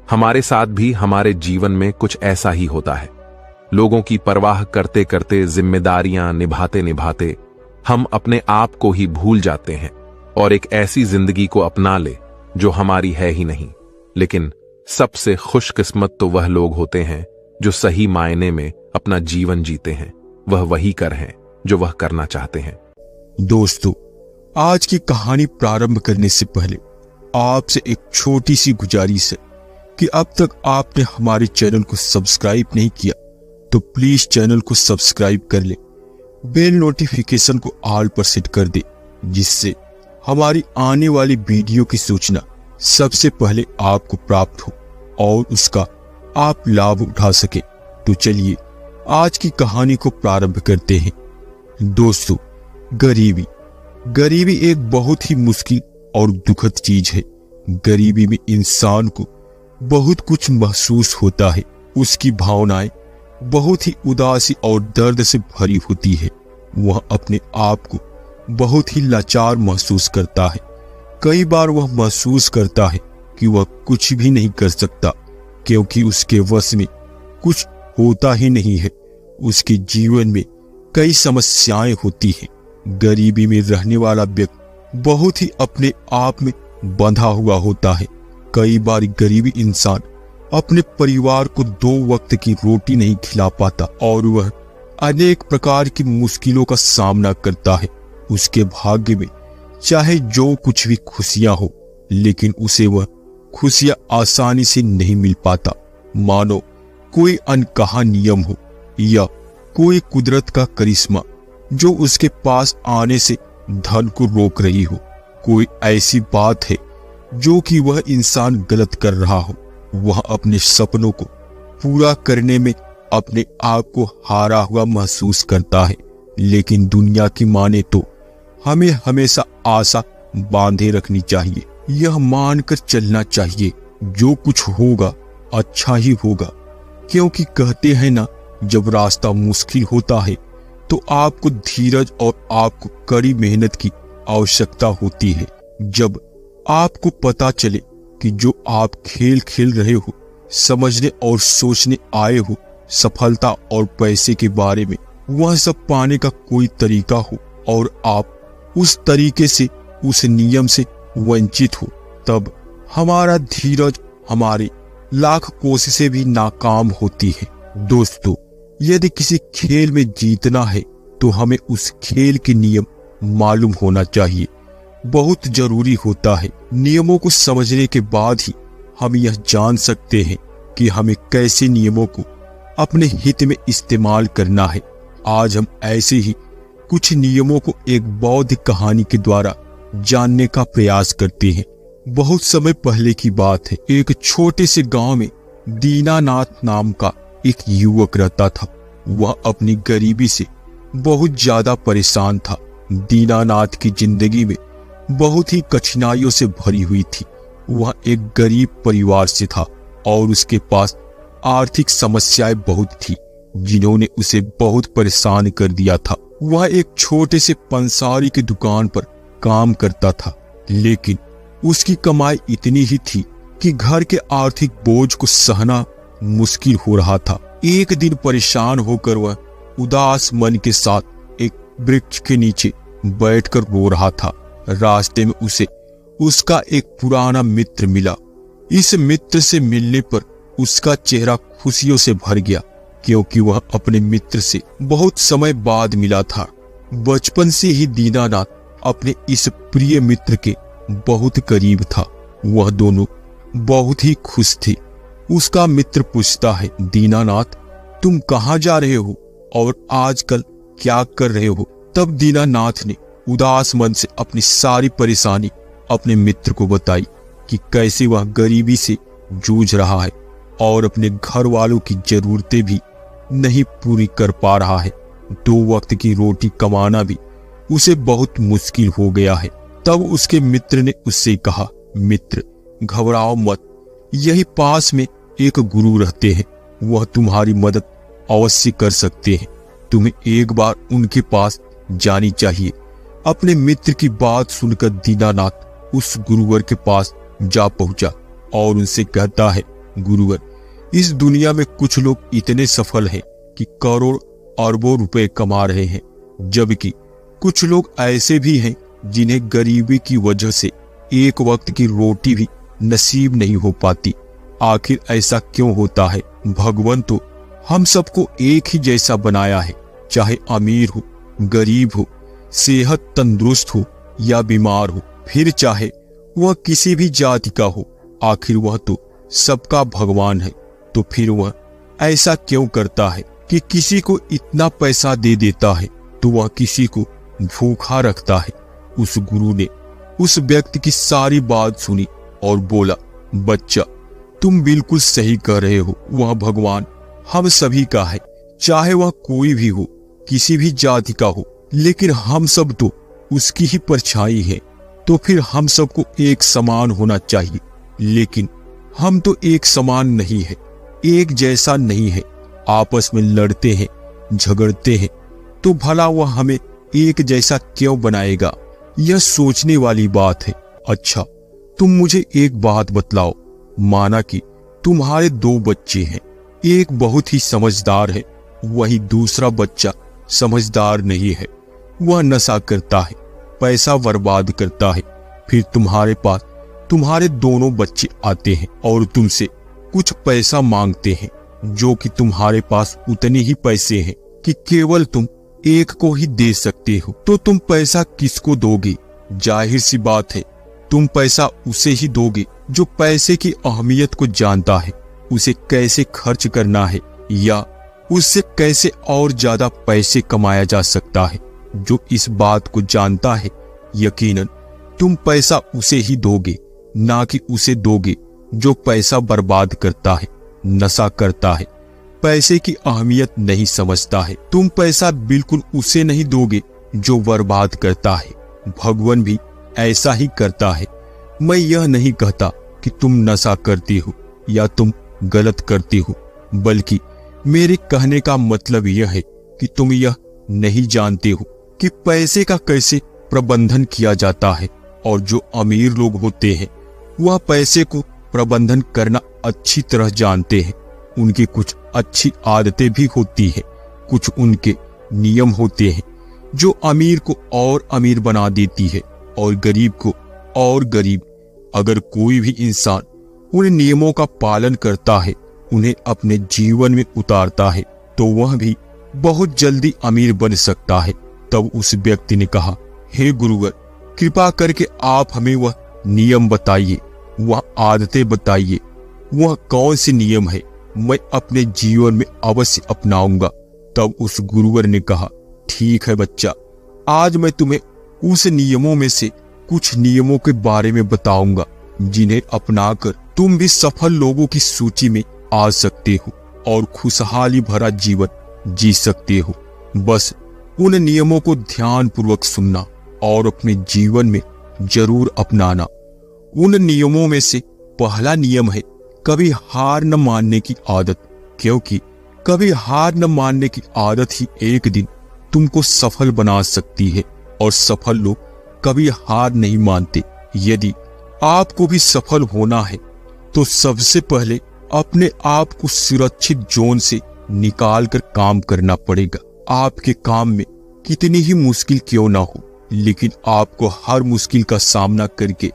हमारे साथ भी हमारे जीवन में कुछ ऐसा ही होता है। लोगों की परवाह करते करते, जिम्मेदारियां निभाते निभाते हम अपने आप को ही भूल जाते हैं और एक ऐसी जिंदगी को अपना ले जो हमारी है ही नहीं। लेकिन सबसे खुशकिस्मत तो वह लोग होते हैं जो सही मायने में अपना जीवन जीते हैं। वह वही कर हैं जो वह करना चाहते हैं। दोस्तों, आज की कहानी प्रारंभ करने से पहले आपसे एक छोटी सी गुजारिश है कि अब तक आपने हमारे चैनल को सब्सक्राइब नहीं किया तो प्लीज चैनल को सब्सक्राइब कर ले, बेल नोटिफिकेशन को ऑल पर सेट कर दे, जिससे हमारी आने वाली वीडियो की सूचना सबसे पहले आपको प्राप्त हो और उसका आप लाभ उठा सके। तो चलिए आज की कहानी को प्रारंभ करते हैं। दोस्तों, गरीबी एक बहुत ही मुश्किल और दुखद चीज है। गरीबी में इंसान को बहुत कुछ महसूस होता है। उसकी भावनाएं बहुत ही उदासी और दर्द से भरी होती है। वह अपने आप को बहुत ही लाचार महसूस करता है। कई बार वह महसूस करता है कि वह कुछ भी नहीं कर सकता, क्योंकि उसके वश में कुछ होता ही नहीं है। उसके जीवन में कई समस्याएं होती हैं। गरीबी में रहने वाला व्यक्ति बहुत ही अपने आप में बंधा हुआ होता है। कई बार गरीबी इंसान अपने परिवार को 2 वक्त की रोटी नहीं खिला पाता और वह अनेक प्रकार की मुश्किलों का सामना करता है। उसके भाग्य में चाहे जो कुछ भी खुशियां हो, लेकिन उसे वह खुशियां आसानी से नहीं मिल पाता। मानो कोई अनकहा नियम हो या कोई कुदरत का करिश्मा जो उसके पास आने से धन को रोक रही हो। कोई ऐसी बात है जो कि वह इंसान गलत कर रहा हो। वह अपने सपनों को पूरा करने में अपने आप को हारा हुआ महसूस करता है। लेकिन दुनिया की माने तो हमें हमेशा आशा बांधे रखनी चाहिए। यह मानकर चलना चाहिए जो कुछ होगा अच्छा ही होगा, क्योंकि कहते हैं ना, जब रास्ता मुश्किल होता है तो आपको धीरज और आपको कड़ी मेहनत की आवश्यकता होती है। जब आपको पता चले कि जो आप खेल खेल रहे हो, समझने और सोचने आए हो सफलता और पैसे के बारे में, वह सब पाने का कोई तरीका हो और आप उस तरीके से, उस नियम से वंचित हो, तब हमारा धीरज हमारी लाख कोशिशें भी नाकाम होती है। दोस्तों, यदि किसी खेल में जीतना है तो हमें उस खेल के नियम मालूम होना चाहिए। बहुत जरूरी होता है। नियमों को समझने के बाद ही हम यह जान सकते हैं कि हमें कैसे नियमों को अपने हित में इस्तेमाल करना है। आज हम ऐसे ही कुछ नियमों को एक बौद्ध कहानी के द्वारा जानने का प्रयास करते हैं। बहुत समय पहले की बात है। एक छोटे से गांव में दीनानाथ नाम का एक युवक रहता था। वह अपनी गरीबी से बहुत ज्यादा परेशान था। दीनानाथ की जिंदगी में बहुत ही कठिनाइयों से भरी हुई थी। वह एक गरीब परिवार से था और उसके पास आर्थिक समस्याएं बहुत थी, जिन्होंने उसे बहुत परेशान कर दिया था। वह एक छोटे से पंसारी की दुकान पर काम करता था, लेकिन उसकी कमाई इतनी ही थी कि घर के आर्थिक बोझ को सहना मुश्किल हो रहा था। एक दिन परेशान होकर वह उदास मन के साथ एक वृक्ष के नीचे बैठकर रो रहा था। रास्ते में उसे उसका एक पुराना मित्र मिला। इस मित्र से मिलने पर उसका चेहरा खुशियों से भर गया, क्योंकि वह अपने मित्र से बहुत समय बाद मिला था। बचपन से ही दीनानाथ अपने इस प्रिय मित्र के बहुत करीब था। वह दोनों बहुत ही खुश थे। उसका मित्र पूछता है, दीनानाथ, तुम कहाँ जा रहे हो और आजकल क्या कर रहे हो? तब दीनानाथ ने उदास मन से अपनी सारी परेशानी अपने मित्र को बताई कि कैसे वह गरीबी से जूझ रहा है और अपने घर वालों की जरूरतें भी नहीं पूरी कर पा रहा है। 2 वक्त की रोटी कमाना भी उसे बहुत मुश्किल हो गया है। तब उसके मित्र ने उससे कहा, मित्र, घबराओ मत, यही पास में एक गुरु रहते हैं, वह तुम्हारी मदद अवश्य कर सकते हैं। तुम्हें एक बार उनके पास जानी चाहिए। अपने मित्र की बात सुनकर दीनानाथ उस गुरुवर के पास जा पहुंचा और उनसे कहता है, गुरुवर, इस दुनिया में कुछ लोग इतने सफल हैं कि करोड़ अरबों रुपए कमा रहे हैं, जबकि कुछ लोग ऐसे भी हैं जिन्हें गरीबी की वजह से एक वक्त की रोटी भी नसीब नहीं हो पाती। आखिर ऐसा क्यों होता है? भगवान तो हम सबको एक ही जैसा बनाया है, चाहे अमीर हो, गरीब हो, सेहत तंदुरुस्त हो या बीमार हो, फिर चाहे वह किसी भी जाति का हो। आखिर वह तो सबका भगवान है। तो फिर वह ऐसा क्यों करता है कि किसी को इतना पैसा दे देता है तो वह किसी को भूखा रखता है। उस गुरु ने उस व्यक्ति की सारी बात सुनी और बोला, बच्चा, तुम बिल्कुल सही कह रहे हो। वह भगवान हम सभी का है, चाहे वह कोई भी हो, किसी भी जाति का हो, लेकिन हम सब तो उसकी ही परछाई है। तो फिर हम सबको एक समान होना चाहिए, लेकिन हम तो एक समान नहीं है, एक जैसा नहीं है। आपस में लड़ते हैं, झगड़ते हैं, तो भला वह हमें एक जैसा क्यों बनाएगा? यह सोचने वाली बात है। अच्छा, तुम मुझे एक बात बतलाओ। माना कि तुम्हारे 2 बच्चे हैं, एक बहुत ही समझदार है, वही दूसरा बच्चा समझदार नहीं है। वह नशा करता है, पैसा बर्बाद करता है। फिर तुम्हारे पास तुम्हारे दोनों बच्चे आते हैं और तुमसे कुछ पैसा मांगते हैं, जो कि तुम्हारे पास उतने ही पैसे हैं कि केवल तुम एक को ही दे सकते हो। तो तुम पैसा किसको दोगे? जाहिर सी बात है, तुम पैसा उसे ही दोगे जो पैसे की अहमियत को जानता है, उसे कैसे खर्च करना है या उससे कैसे और ज्यादा पैसे कमाया जा सकता है, जो इस बात को जानता है। यकीनन तुम पैसा उसे ही दोगे, ना कि उसे दोगे जो पैसा बर्बाद करता है, नशा करता है, पैसे की अहमियत नहीं समझता है। तुम पैसा बिल्कुल उसे नहीं दोगे जो बर्बाद करता है। भगवान भी ऐसा ही करता है। मैं यह नहीं कहता कि तुम नशा करती हो या तुम गलत करती हो, बल्कि मेरे कहने का मतलब यह है कि तुम यह नहीं जानते हो कि पैसे का कैसे प्रबंधन किया जाता है। और जो अमीर लोग होते हैं वह पैसे को प्रबंधन करना अच्छी तरह जानते हैं। उनकी कुछ अच्छी आदतें भी होती हैं, कुछ उनके नियम होते हैं जो अमीर को और अमीर बना देती है और गरीब को और गरीब। अगर कोई भी इंसान उन नियमों का पालन करता है, उन्हें अपने जीवन में उतारता है, तो वह भी बहुत जल्दी अमीर बन सकता है। तब उस व्यक्ति ने कहा, हे गुरुवर, कृपा करके आप हमें वह नियम बताइए, वह आदतें बताइए। वह कौन सी नियम है? मैं अपने जीवन में अवश्य अपनाऊंगा। तब उस गुरुवर ने कहा, ठीक है बच्चा, आज मैं तुम्हें उस नियमों में से कुछ नियमों के बारे में बताऊंगा, जिन्हें अपनाकर तुम भी सफल लोगों की सूची में आ सकते हो और खुशहाली भरा जीवन जी सकते हो। बस उन नियमों को ध्यान पूर्वक सुनना और अपने जीवन में जरूर अपनाना। उन नियमों में से पहला नियम है कभी हार न मानने की आदत, क्योंकि कभी हार न मानने की आदत ही एक दिन तुमको सफल बना सकती है। और सफल लोग कभी हार नहीं मानते। यदि आपको भी सफल होना है तो सबसे पहले अपने आप को सुरक्षित जोन से निकाल कर काम करना पड़ेगा। आपके काम में कितनी ही मुश्किल क्यों ना हो, लेकिन आपको हर मुश्किल का सामना करके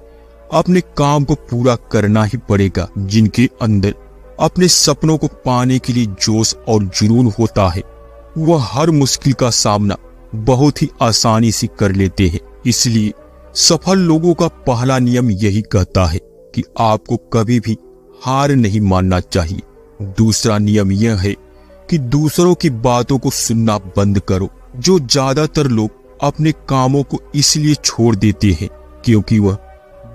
अपने काम को पूरा करना ही पड़ेगा। जिनके अंदर अपने सपनों को पाने के लिए जोश और जुनून होता है, वह हर मुश्किल का सामना बहुत ही आसानी से कर लेते हैं। इसलिए सफल लोगों का पहला नियम यही कहता है कि आपको कभी भी हार नहीं मानना चाहिए। दूसरा नियम यह है कि दूसरों की बातों को सुनना बंद करो। जो ज्यादातर लोग अपने कामों को इसलिए छोड़ देते हैं क्योंकि वह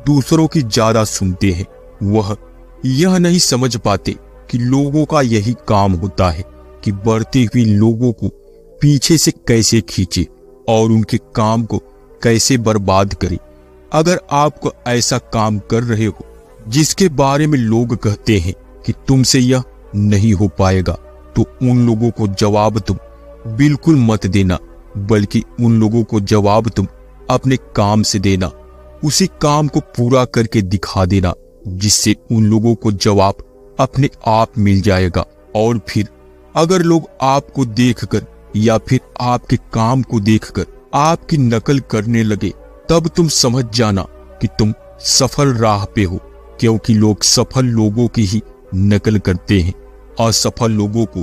दूसरों की ज्यादा सुनते हैं। वह यह नहीं समझ पाते कि लोगों का यही काम होता है कि बढ़ते हुए लोगों को पीछे से कैसे खींचे और उनके काम को कैसे बर्बाद करे। अगर आप ऐसा काम कर रहे हो जिसके बारे में लोग कहते हैं कि तुमसे यह नहीं हो पाएगा, तो उन लोगों को जवाब तुम बिल्कुल मत देना, बल्कि उन लोगों को जवाब तुम अपने काम से देना। उसी काम को पूरा करके दिखा देना, जिससे उन लोगों को जवाब अपने आप मिल जाएगा। और फिर अगर लोग आपको देखकर या फिर आपके काम को देखकर आपकी नकल करने लगे, तब तुम समझ जाना कि तुम सफल राह पे हो, क्योंकि लोग सफल लोगों की ही नकल करते हैं। असफल लोगों को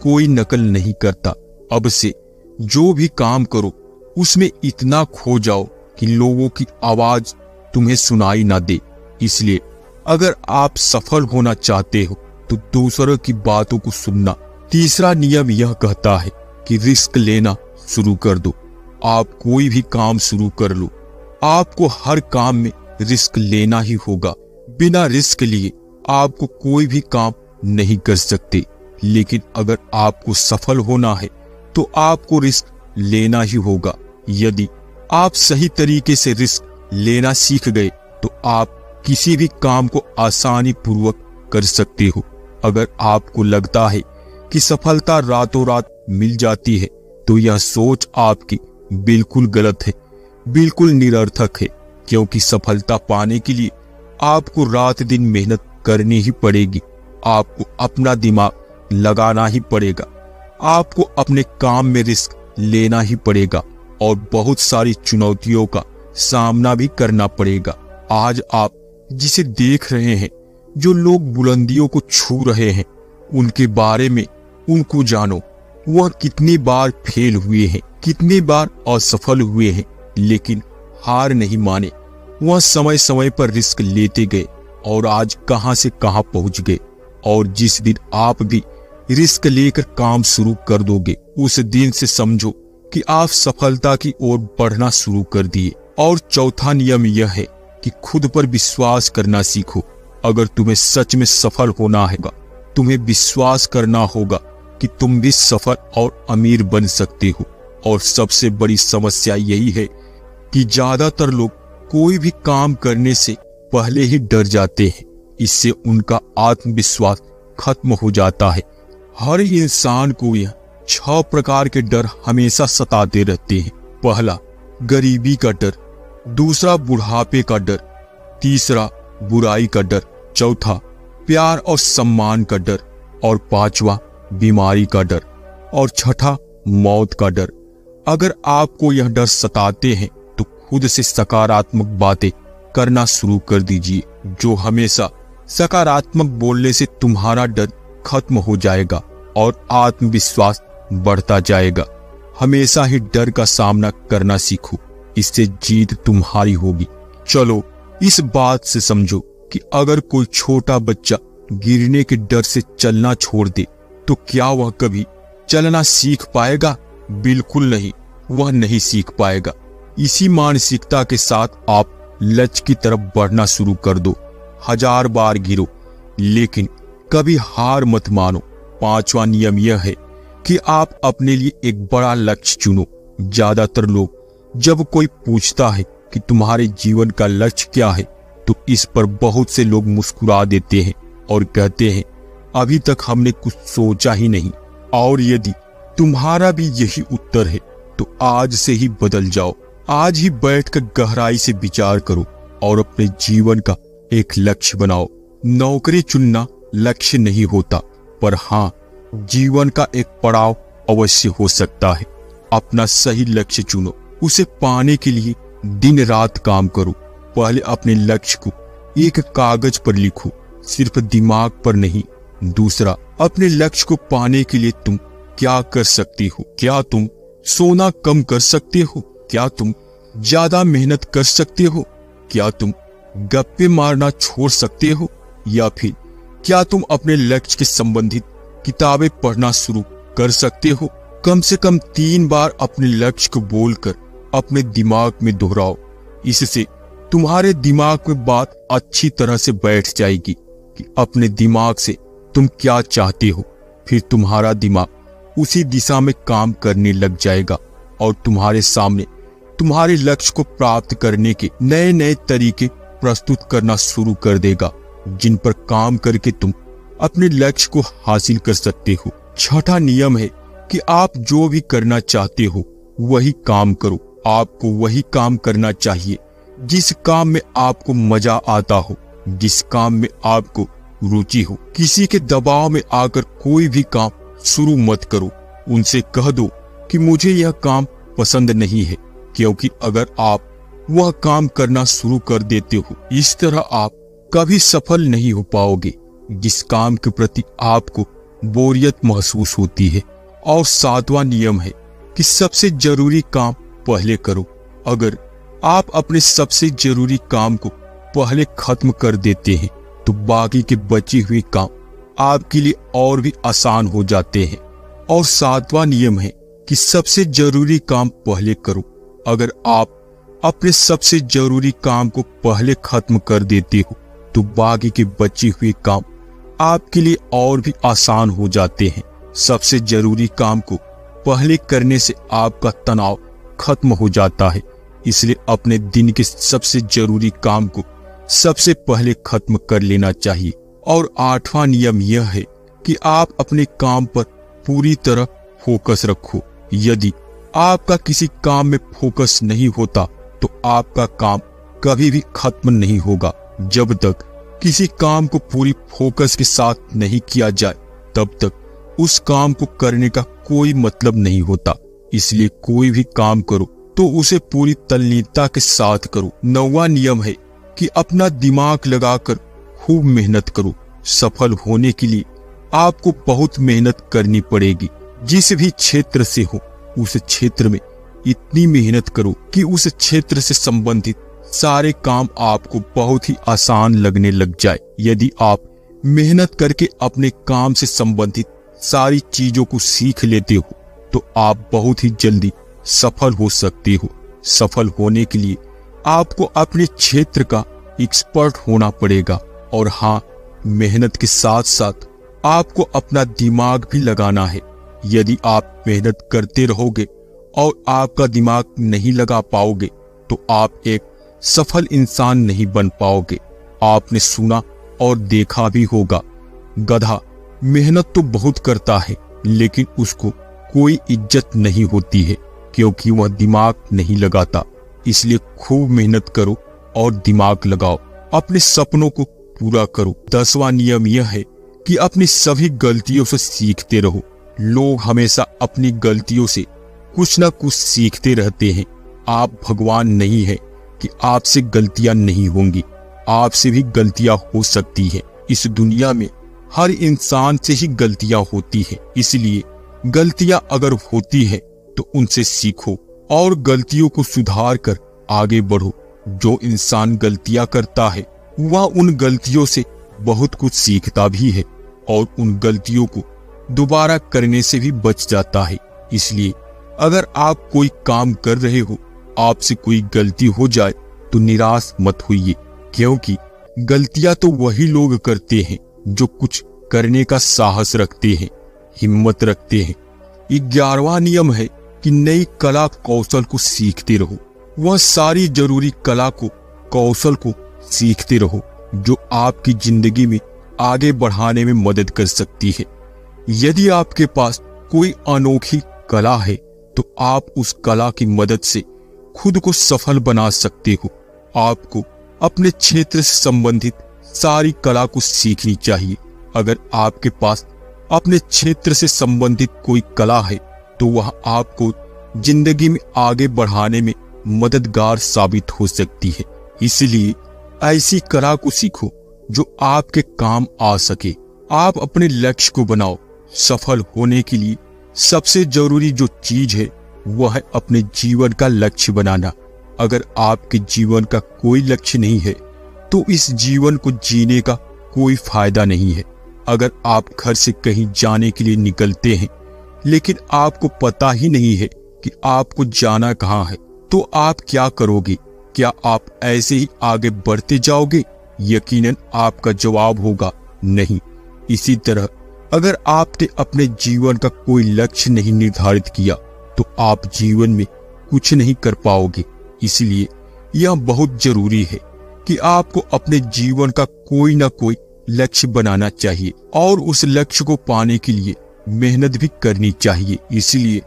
कोई नकल नहीं करता। अब से जो भी काम करो उसमें इतना खो जाओ कि लोगों की आवाज तुम्हें सुनाई ना दे। इसलिए अगर आप सफल होना चाहते हो तो दूसरों की बातों को सुनना। तीसरा नियम यह कहता है कि रिस्क लेना शुरू कर दो। आप कोई भी काम शुरू कर लो, आपको हर काम में रिस्क लेना ही होगा। बिना रिस्क लिए आपको कोई भी काम नहीं कर सकते। लेकिन अगर आपको सफल होना है तो आपको रिस्क लेना ही होगा। यदि आप सही तरीके से रिस्क लेना सीख गए तो आप किसी भी काम को आसानी पूर्वक कर सकते हो। अगर आपको लगता है कि सफलता रातों रात मिल जाती है तो यह सोच आपकी बिल्कुल गलत है, बिल्कुल निरर्थक है। क्योंकि सफलता पाने के लिए आपको रात दिन मेहनत करनी ही पड़ेगी। आपको अपना दिमाग लगाना ही पड़ेगा, आपको अपने काम में रिस्क लेना ही पड़ेगा और बहुत सारी चुनौतियों का सामना भी करना पड़ेगा। आज आप जिसे देख रहे हैं, जो लोग बुलंदियों को छू रहे हैं, उनके बारे में उनको जानो। वह कितनी बार फेल हुए हैं, कितनी बार असफल हुए हैं, लेकिन हार नहीं माने। वह समय समय पर रिस्क लेते गए और आज कहां से कहां पहुंच गए। और जिस दिन आप भी रिस्क लेकर काम शुरू कर दोगे, उस दिन से समझो कि आप सफलता की ओर बढ़ना शुरू कर दिए। और चौथा नियम यह है कि खुद पर विश्वास करना सीखो। अगर तुम्हें सच में सफल होना है, तुम्हें विश्वास करना होगा कि तुम भी सफल और अमीर बन सकते हो। और सबसे बड़ी समस्या यही है कि ज्यादातर लोग कोई भी काम करने से पहले ही डर जाते हैं। इससे उनका आत्मविश्वास खत्म हो जाता है। हर इंसान को यह 6 प्रकार के डर हमेशा सताते रहते हैं। पहला, गरीबी का डर। दूसरा, बुढ़ापे का डर। तीसरा, बुराई का डर। चौथा, प्यार और सम्मान का डर। और पांचवा, बीमारी का डर। और छठा, मौत का डर। अगर आपको यह डर सताते हैं तो खुद से सकारात्मक बातें करना शुरू कर दीजिए। जो हमेशा सकारात्मक बोलने से तुम्हारा डर खत्म हो जाएगा और आत्मविश्वास बढ़ता जाएगा। हमेशा ही डर का सामना करना सीखो, इससे जीत तुम्हारी होगी। चलो इस बात से समझो कि अगर कोई छोटा बच्चा गिरने के डर से चलना छोड़ दे तो क्या वह कभी चलना सीख पाएगा? बिल्कुल नहीं, वह नहीं सीख पाएगा। इसी मानसिकता के साथ आप लक्ष्य की तरफ बढ़ना शुरू कर दो। 1000 बार गिरो लेकिन कभी हार मत मानो। पांचवा नियम यह है कि आप अपने लिए एक बड़ा लक्ष्य चुनो। ज्यादातर लोग जब कोई पूछता है कि तुम्हारे जीवन का लक्ष्य क्या है तो इस पर बहुत से लोग मुस्कुरा देते हैं और कहते हैं अभी तक हमने कुछ सोचा ही नहीं। और यदि तुम्हारा भी यही उत्तर है तो आज से ही बदल जाओ। आज ही बैठकर गहराई से विचार करो और अपने जीवन का एक लक्ष्य बनाओ। नौकरी चुनना लक्ष्य नहीं होता, पर हाँ, जीवन का एक पड़ाव अवश्य हो सकता है। अपना सही लक्ष्य चुनो, उसे पाने के लिए दिन रात काम करो। पहले अपने लक्ष्य को एक कागज पर लिखो, सिर्फ दिमाग पर नहीं। दूसरा, अपने लक्ष्य को पाने के लिए तुम क्या कर सकती हो? क्या तुम सोना कम कर सकते हो? क्या तुम ज्यादा मेहनत कर सकते हो? क्या तुम गप्पे मारना छोड़ सकते हो? या फिर क्या तुम अपने लक्ष्य के संबंधित किताबें पढ़ना शुरू कर सकते हो? कम से कम 3 बार अपने लक्ष्य को बोलकर अपने दिमाग में दोहराओ। इससे तुम्हारे दिमाग में बात अच्छी तरह से बैठ जाएगी कि अपने दिमाग से तुम क्या चाहते हो। फिर तुम्हारा दिमाग उसी दिशा में काम करने लग जाएगा और तुम्हारे सामने तुम्हारे लक्ष्य को प्राप्त करने के नए नए तरीके प्रस्तुत करना शुरू कर देगा, जिन पर काम करके तुम अपने लक्ष्य को हासिल कर सकते हो। छठा नियम है कि आप जो भी करना चाहते हो वही काम करो। आपको वही काम करना चाहिए जिस काम में आपको मजा आता हो, जिस काम में आपको रुचि हो। किसी के दबाव में आकर कोई भी काम शुरू मत करो। उनसे कह दो कि मुझे यह काम पसंद नहीं है, क्योंकि अगर आप वह काम करना शुरू कर देते हो, इस तरह आप कभी सफल नहीं हो पाओगे जिस काम के प्रति आपको बोरियत महसूस होती है। और 7वां नियम है कि सबसे जरूरी काम पहले करो। अगर आप अपने सबसे जरूरी काम को पहले खत्म कर देते हैं तो बाकी के बचे हुए काम आपके लिए और भी आसान हो जाते हैं। और 7वां नियम है कि सबसे जरूरी काम पहले करो। अगर आप अपने सबसे जरूरी काम को पहले खत्म कर देते हो तो बाकी के बचे हुए काम आपके लिए और भी आसान हो जाते हैं। सबसे जरूरी काम को पहले करने से आपका तनाव खत्म हो जाता है। इसलिए अपने दिन के सबसे जरूरी काम को सबसे पहले खत्म कर लेना चाहिए। और 8वां नियम यह है कि आप अपने काम पर पूरी तरह फोकस रखो। यदि आपका किसी काम में फोकस नहीं होता तो आपका काम कभी भी खत्म नहीं होगा। जब तक किसी काम को पूरी फोकस के साथ नहीं किया जाए तब तक उस काम को करने का कोई मतलब नहीं होता। इसलिए कोई भी काम करो तो उसे पूरी तल्लीनता के साथ करो। 9वां नियम है कि अपना दिमाग लगाकर खूब मेहनत करो। सफल होने के लिए आपको बहुत मेहनत करनी पड़ेगी। जिस भी क्षेत्र से हो उस क्षेत्र में इतनी मेहनत करो कि उस क्षेत्र से संबंधित सारे काम आपको बहुत ही आसान लगने लग जाए। यदि आप मेहनत करके अपने काम से संबंधित सारी चीजों को सीख लेते हो तो आप बहुत ही जल्दी सफल हो सकते हो। सफल होने के लिए आपको अपने क्षेत्र का एक्सपर्ट होना पड़ेगा। और हाँ, मेहनत के साथ साथ आपको अपना दिमाग भी लगाना है। यदि आप मेहनत करते रहोगे और आपका दिमाग नहीं लगा पाओगे तो आप एक सफल इंसान नहीं बन पाओगे। आपने सुना और देखा भी होगा, गधा मेहनत तो बहुत करता है लेकिन उसको कोई इज्जत नहीं होती है क्योंकि वह दिमाग नहीं लगाता। इसलिए खूब मेहनत करो और दिमाग लगाओ। अपने सपनों को पूरा करो। 10वां नियम यह है कि अपनी सभी गलतियों से सीखते रहो। लोग हमेशा अपनी गलतियों से कुछ ना कुछ सीखते रहते हैं। आप भगवान नहीं है कि आपसे गलतियां नहीं होंगी, आपसे भी गलतियां हो सकती है। इस दुनिया में हर इंसान से ही गलतियां होती है। इसलिए गलतियां अगर होती है तो उनसे सीखो और गलतियों को सुधार कर आगे बढ़ो। जो इंसान गलतियां करता है वह उन गलतियों से बहुत कुछ सीखता भी है और उन गलतियों को दोबारा करने से भी बच जाता है। इसलिए अगर आप कोई काम कर रहे हो, आपसे कोई गलती हो जाए तो निराश मत होइए, क्योंकि गलतियां तो वही लोग करते हैं जो कुछ करने का साहस रखते हैं, हिम्मत रखते हैं। 11वां नियम है कि नई कला कौशल को सीखते रहो। वह सारी जरूरी कला को कौशल को सीखते रहो जो आपकी जिंदगी में आगे बढ़ाने में मदद कर सकती है। यदि आपके पास कोई अनोखी कला है तो आप उस कला की मदद से खुद को सफल बना सकते हो। आपको अपने क्षेत्र से संबंधित सारी कला को सीखनी चाहिए। अगर आपके पास अपने क्षेत्र से संबंधित कोई कला है तो वह आपको जिंदगी में आगे बढ़ाने में मददगार साबित हो सकती है। इसलिए ऐसी कला को सीखो जो आपके काम आ सके। आप अपने लक्ष्य को बनाओ। सफल होने के लिए सबसे जरूरी जो चीज है वह है अपने जीवन का लक्ष्य बनाना। अगर आपके जीवन का कोई लक्ष्य नहीं है तो इस जीवन को जीने का कोई फायदा नहीं है। अगर आप घर से कहीं जाने के लिए निकलते हैं लेकिन आपको पता ही नहीं है कि आपको जाना कहाँ है तो आप क्या करोगे? क्या आप ऐसे ही आगे बढ़ते जाओगे? यकीनन आपका जवाब होगा नहीं। इसी तरह अगर आपने अपने जीवन का कोई लक्ष्य नहीं निर्धारित किया तो आप जीवन में कुछ नहीं कर पाओगे। इसलिए यह बहुत जरूरी है कि आपको अपने जीवन का कोई ना कोई लक्ष्य बनाना चाहिए और उस लक्ष्य को पाने के लिए मेहनत भी करनी चाहिए। इसलिए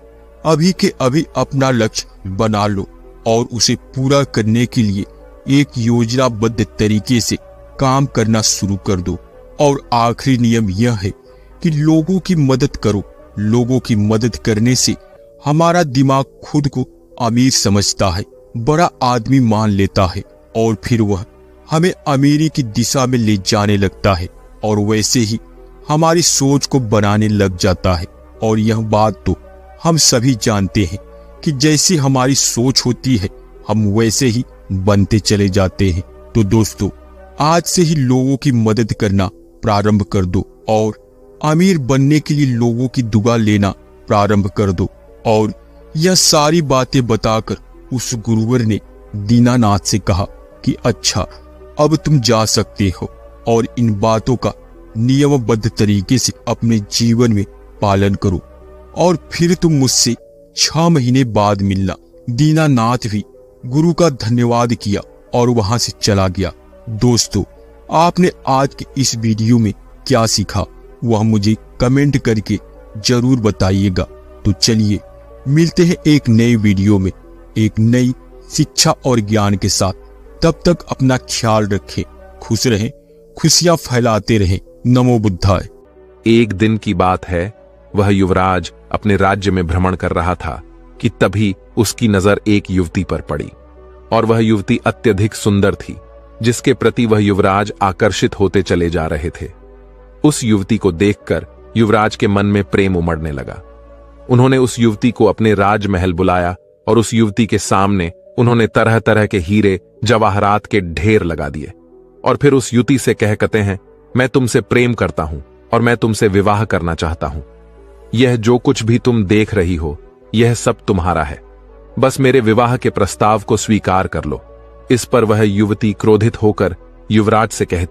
अभी के अभी अपना लक्ष्य बना लो और उसे पूरा करने के लिए एक योजनाबद्ध तरीके से काम करना शुरू कर दो। और आखिरी नियम यह है कि लोगों की मदद करो। लोगों की मदद करने से हमारा दिमाग खुद को अमीर समझता है, बड़ा आदमी मान लेता है और फिर वह हमें अमीरी की दिशा में ले जाने लगता है और वैसे ही हमारी सोच को बनाने लग जाता है। और यह बात तो हम सभी जानते हैं कि जैसी हमारी सोच होती है हम वैसे ही बनते चले जाते हैं। तो दोस्तों, आज से ही लोगों की मदद करना प्रारंभ कर दो और अमीर बनने के लिए लोगों की दुआ लेना प्रारंभ कर दो। और यह सारी बातें बताकर उस गुरुवर ने दीनानाथ से कहा कि अच्छा, अब तुम जा सकते हो और इन बातों का नियमबद्ध तरीके से अपने जीवन में पालन करो और फिर तुम मुझसे 6 महीने बाद मिलना। दीनानाथ भी गुरु का धन्यवाद किया और वहां से चला गया। दोस्तों, आपने आज के इस वीडियो में क्या सीखा वह मुझे कमेंट करके जरूर बताइएगा। तो चलिए मिलते हैं एक नई वीडियो में एक नई शिक्षा और ज्ञान के साथ। तब तक अपना ख्याल रखें, खुश रहें, खुशियां फैलाते रहें। नमो बुद्धाय। एक दिन की बात है, वह युवराज अपने राज्य में भ्रमण कर रहा था कि तभी उसकी नजर एक युवती पर पड़ी और वह युवती अत्यधिक सुंदर थी, जिसके प्रति वह युवराज आकर्षित होते चले जा रहे थे। उस युवती को देखकर युवराज के मन में प्रेम उमड़ने लगा। उन्होंने उस युवती को अपने राजमहल बुलाया और उस युवती के सामने उन्होंने तरह तरह के हीरे जवाहरात के ढेर लगा दिए और फिर उस युवती से कहते हैं, मैं तुमसे प्रेम करता हूं और मैं तुमसे विवाह करना चाहता हूं। यह जो कुछ भी तुम देख रही हो, यह सब तुम्हारा है। बस मेरे विवाह के प्रस्ताव को स्वीकार कर लो। इस पर वह युवती क्रोधित होकर युवराज से कहती